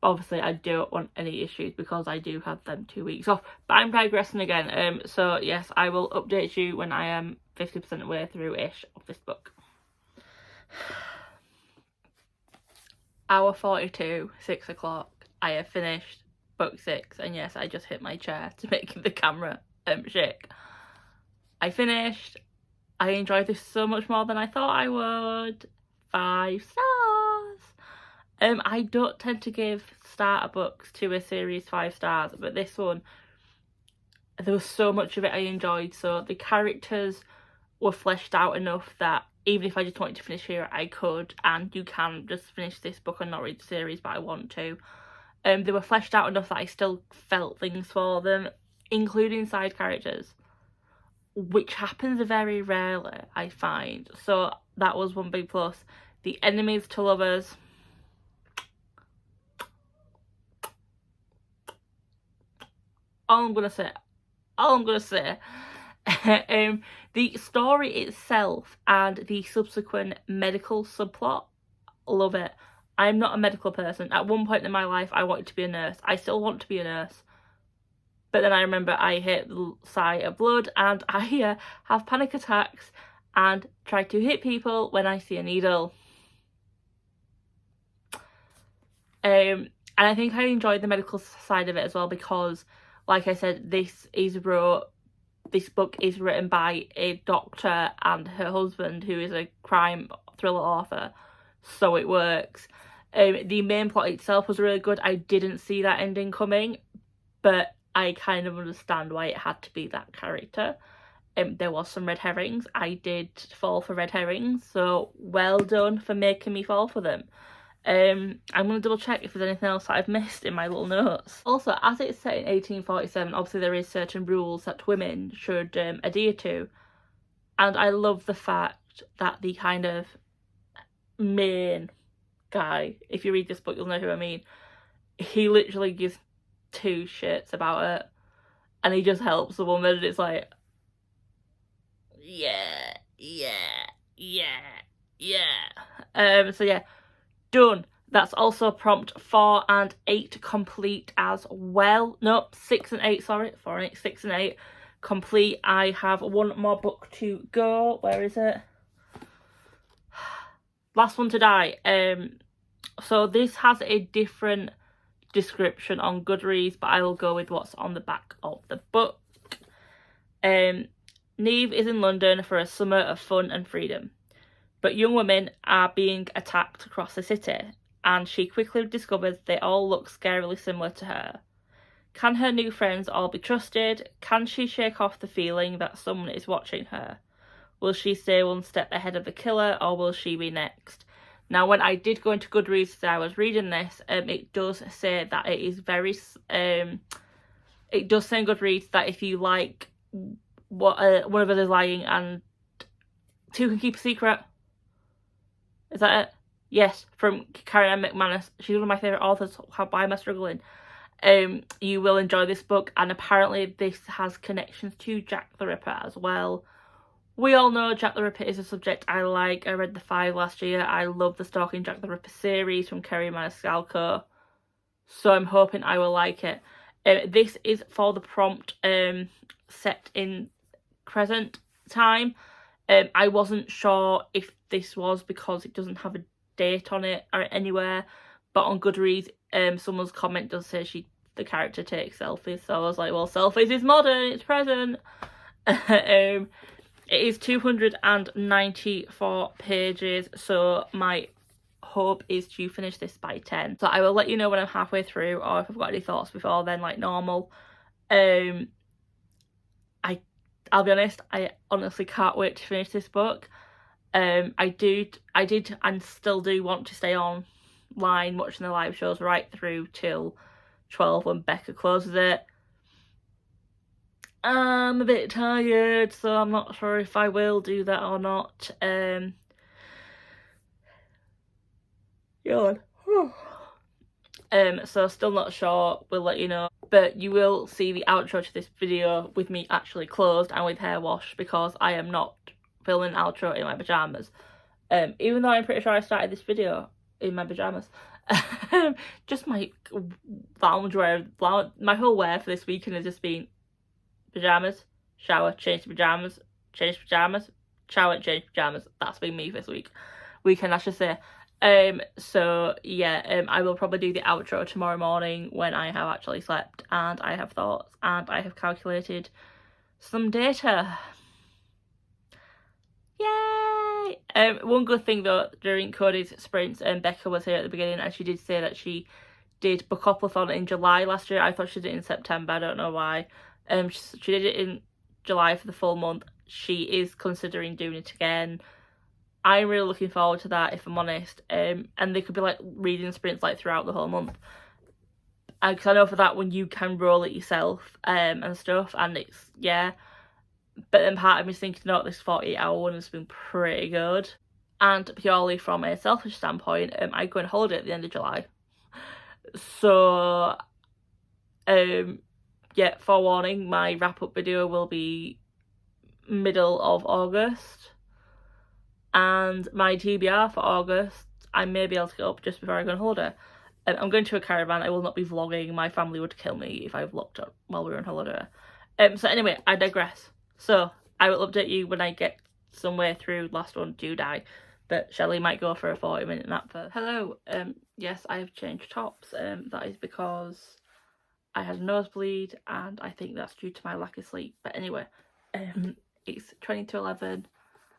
Obviously, I don't want any issues because I do have them 2 weeks off. But I'm digressing again. So yes, I will update you when I am 50% of the way through-ish of this book. Hour 42, 6 o'clock. I have finished book 6. And yes, I just hit my chair to make the camera shake. I finished. I enjoyed this so much more than I thought I would. 5 stars. I don't tend to give starter books to a series 5 stars, but this one, there was so much of it I enjoyed. So the characters were fleshed out enough that even if I just wanted to finish here, I could. And you can just finish this book and not read the series, but I want to. They were fleshed out enough that I still felt things for them, including side characters, which happens very rarely, I find. So that was one big plus. The enemies to lovers. All I'm gonna say. The story itself and the subsequent medical subplot, love it. I'm not a medical person. At one point in my life, I wanted to be a nurse. I still want to be a nurse. But then I remember I hit the sight of blood and I have panic attacks and try to hit people when I see a needle. And I think I enjoyed the medical side of it as well because, like I said, this book is written by a doctor and her husband, who is a crime thriller author, so it works. The main plot itself was really good. I didn't see that ending coming, but I kind of understand why it had to be that character. There was some red herrings. I did fall for red herrings, so well done for making me fall for them. I'm going to double check if there's anything else that I've missed in my little notes. Also, as it's set in 1847, obviously there is certain rules that women should adhere to. And I love the fact that the kind of main guy, if you read this book, you'll know who I mean, he literally gives 2 shits about it. And he just helps the woman, and it's like, yeah. So yeah. Done. That's also prompt 4 and 8 complete as well. No, 6 and 8, sorry. 4 and 8, 6 and 8 complete. I have one more book to go. Where is it? Last One to Die. So this has a different description on Goodreads, but I will go with what's on the back of the book. Neve is in London for a summer of fun and freedom, but young women are being attacked across the city, and she quickly discovers they all look scarily similar to her. Can her new friends all be trusted? Can she shake off the feeling that someone is watching her? Will she stay one step ahead of the killer, or will she be next? Now, when I did go into Goodreads as I was reading this, it does say that it is very... it does say in Goodreads that if you like what one of us is lying and two can keep a secret. Is that it? Yes, from Karen McManus. She's one of my favourite authors. Why am I struggling? You will enjoy this book, and apparently this has connections to Jack the Ripper as well. We all know Jack the Ripper is a subject I like. I read The Five last year. I love the Stalking Jack the Ripper series from Kerry Maniscalco, so I'm hoping I will like it. This is for the prompt set in present time. I wasn't sure if this was because it doesn't have a date on it or anywhere, but on Goodreads someone's comment does say the character takes selfies, so I was like, well, selfies is modern, it's present. It is 294 pages, so my hope is to finish this by 10. So I will let you know when I'm halfway through, or if I've got any thoughts before then, like normal. I'll be honest, I honestly can't wait to finish this book. I did and still do want to stay online watching the live shows right through till 12 when Becca closes it. I'm a bit tired, so I'm not sure if I will do that or not. Yawn. So still not sure, we'll let you know. But you will see the outro to this video with me actually clothed and with hair wash, because I am not filming an outro in my pyjamas. Even though I'm pretty sure I started this video in my pyjamas. Just my loungewear, my whole wear for this weekend has just been pyjamas, shower, change to pyjamas, change to pyjamas, shower, change to pyjamas. That's been me this weekend, I should say. So yeah, I will probably do the outro tomorrow morning when I have actually slept and I have thoughts and I have calculated some data. Yay! One good thing though, during Cody's sprints, Becca was here at the beginning and she did say that she did Bookoplathon in July last year. I thought she did it in September, I don't know why. She did it in July for the full month. She is considering doing it again. I'm really looking forward to that, if I'm honest. And they could be like reading sprints like throughout the whole month. Because I know for that one you can roll it yourself and stuff, and it's, yeah. But then part of me is thinking, no, this 48-hour one has been pretty good. And purely from a selfish standpoint, I go on holiday at the end of July. So, yeah, forewarning, my wrap-up video will be middle of August. And my TBR for August, I may be able to get up just before I go on holiday. I'm going to a caravan. I will not be vlogging. My family would kill me if I vlogged while we were on holiday. So anyway, I digress. So I will update you when I get somewhere through last one do die. But Shelley might go for a 40-minute nap first. Hello. Yes, I have changed tops. That is because I had a nosebleed and I think that's due to my lack of sleep. But anyway, it's 20 to 11.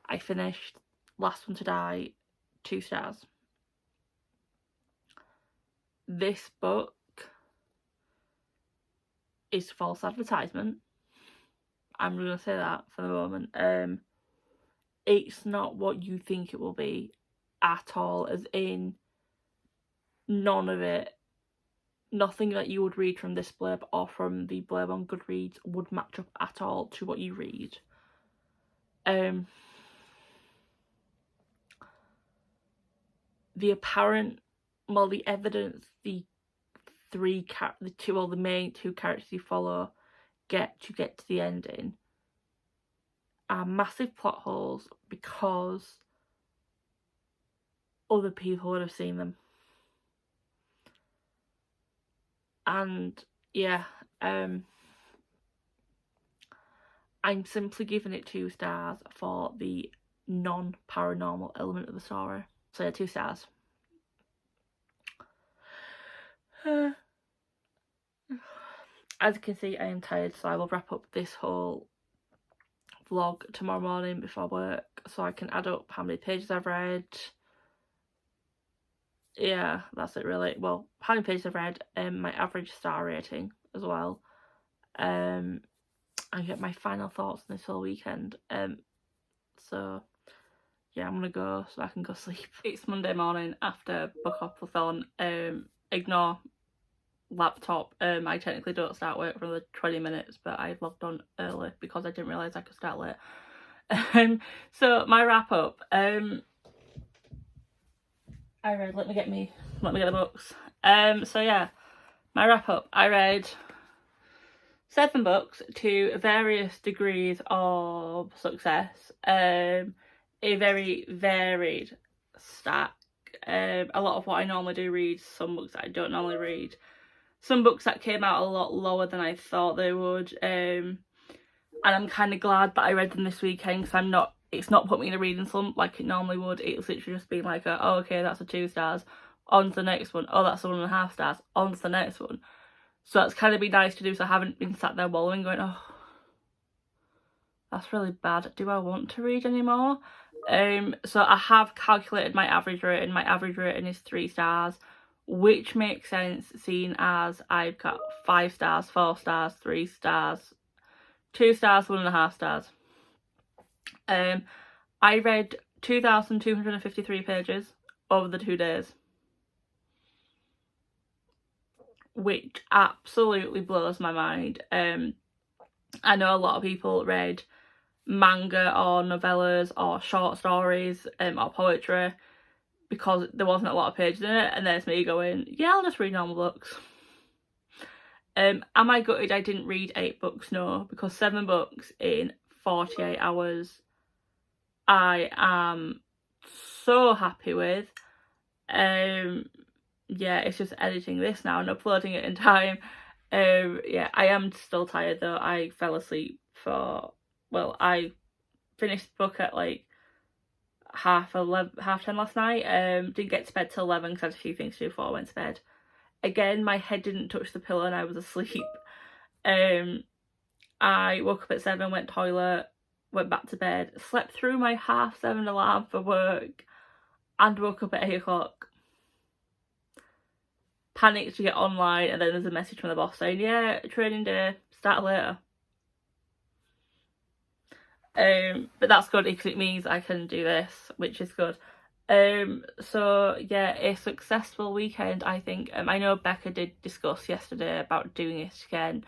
I finished Last One to Die, 2 stars. This book is false advertisement. I'm going to say that for the moment. It's not what you think it will be at all, as in none of it. Nothing that you would read from this blurb or from the blurb on Goodreads would match up at all to what you read. The apparent, well, the evidence the main two characters you follow get to the ending are massive plot holes because other people would have seen them. And yeah, I'm simply giving it 2 stars for the non-paranormal element of the story. So yeah, 2 stars. as you can see, I am tired, so I will wrap up this whole vlog tomorrow morning before work so I can add up how many pages I've read. Yeah, that's it really. Well, how many pages I've read, my average star rating as well, and get my final thoughts on this whole weekend. So yeah, I'm gonna go so I can go sleep. It's Monday morning after Bookoplathon. Ignore laptop. I technically don't start work for another 20 minutes, but I logged on early because I didn't realise I could start late. So my wrap up. I read, let me get the books. So yeah, my wrap up. I read 7 books to various degrees of success. A very varied stack. A lot of what I normally do read, some books that I don't normally read. Some books that came out a lot lower than I thought they would. And I'm kind of glad that I read them this weekend because it's not put me in a reading slump like it normally would. It's literally just been like, oh, okay, that's a 2 stars. On to the next one. Oh, that's a 1.5 stars. On to the next one. So that's kind of been nice to do, so I haven't been sat there wallowing going, oh, that's really bad. Do I want to read anymore? So I have calculated my average rating. My average rating is 3 stars, which makes sense seeing as I've got 5 stars, 4 stars, 3 stars, 2 stars, 1.5 stars. I read 2,253 pages over the 2 days, which absolutely blows my mind. I know a lot of people read manga or novellas or short stories or poetry because there wasn't a lot of pages in it, and there's me going, yeah, I'll just read normal books. Am I gutted I didn't read 8 books? No, because 7 books in 48 hours I am so happy with. Yeah, it's just editing this now and uploading it in time. Yeah, I am still tired though. I fell asleep I finished the book at like 10:30 last night. Didn't get to bed till 11 because I had a few things to do before I went to bed. Again, my head didn't touch the pillow and I was asleep. I woke up at 7, went toilet, went back to bed, slept through my 7:30 alarm for work, and woke up at 8 o'clock. Panicked to get online, and then there's a message from the boss saying, yeah, training day, start later. But that's good because it means I can do this, which is good. So yeah, a successful weekend, I think. I know Becca did discuss yesterday about doing it again.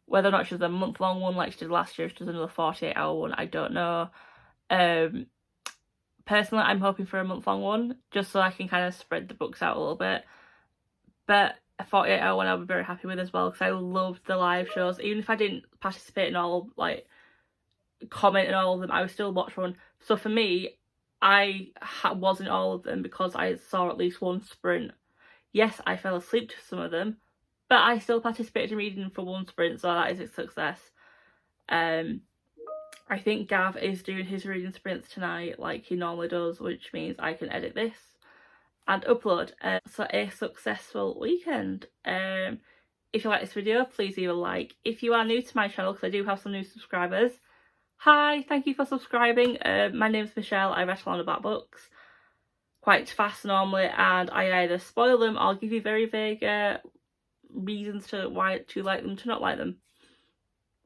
Whether or not she does a month-long one like she did last year, if she does another 48-hour one, I don't know. Personally, I'm hoping for a month-long one, just so I can kind of spread the books out a little bit. But a 48-hour one I'll be very happy with as well, because I loved the live shows. Even if I didn't participate in all, like, comment in all of them, I would still watch one. So for me, I wasn't all of them because I saw at least one sprint. Yes, I fell asleep to some of them, but I still participated in reading for one sprint, so that is a success. I think Gav is doing his reading sprints tonight like he normally does, which means I can edit this and upload. So a successful weekend. If you like this video, please leave a like. If you are new to my channel, because I do have some new subscribers, hi, thank you for subscribing. My name's Michelle. I rattle on about books quite fast normally, and I either spoil them or give you very vague reasons to why to like them, to not like them,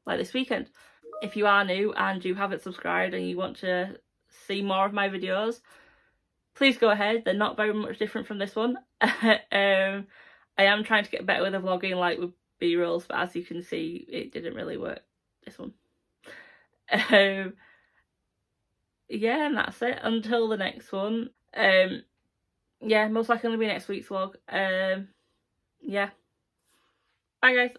like this weekend. If you are new and you haven't subscribed and you want to see more of my videos, please go ahead. They're not very much different from this one. I am trying to get better with the vlogging, like with B-rolls, but as you can see, it didn't really work, this one. Yeah, and that's it. Until the next one. Yeah, most likely going to be next week's vlog. Yeah. Bye, guys.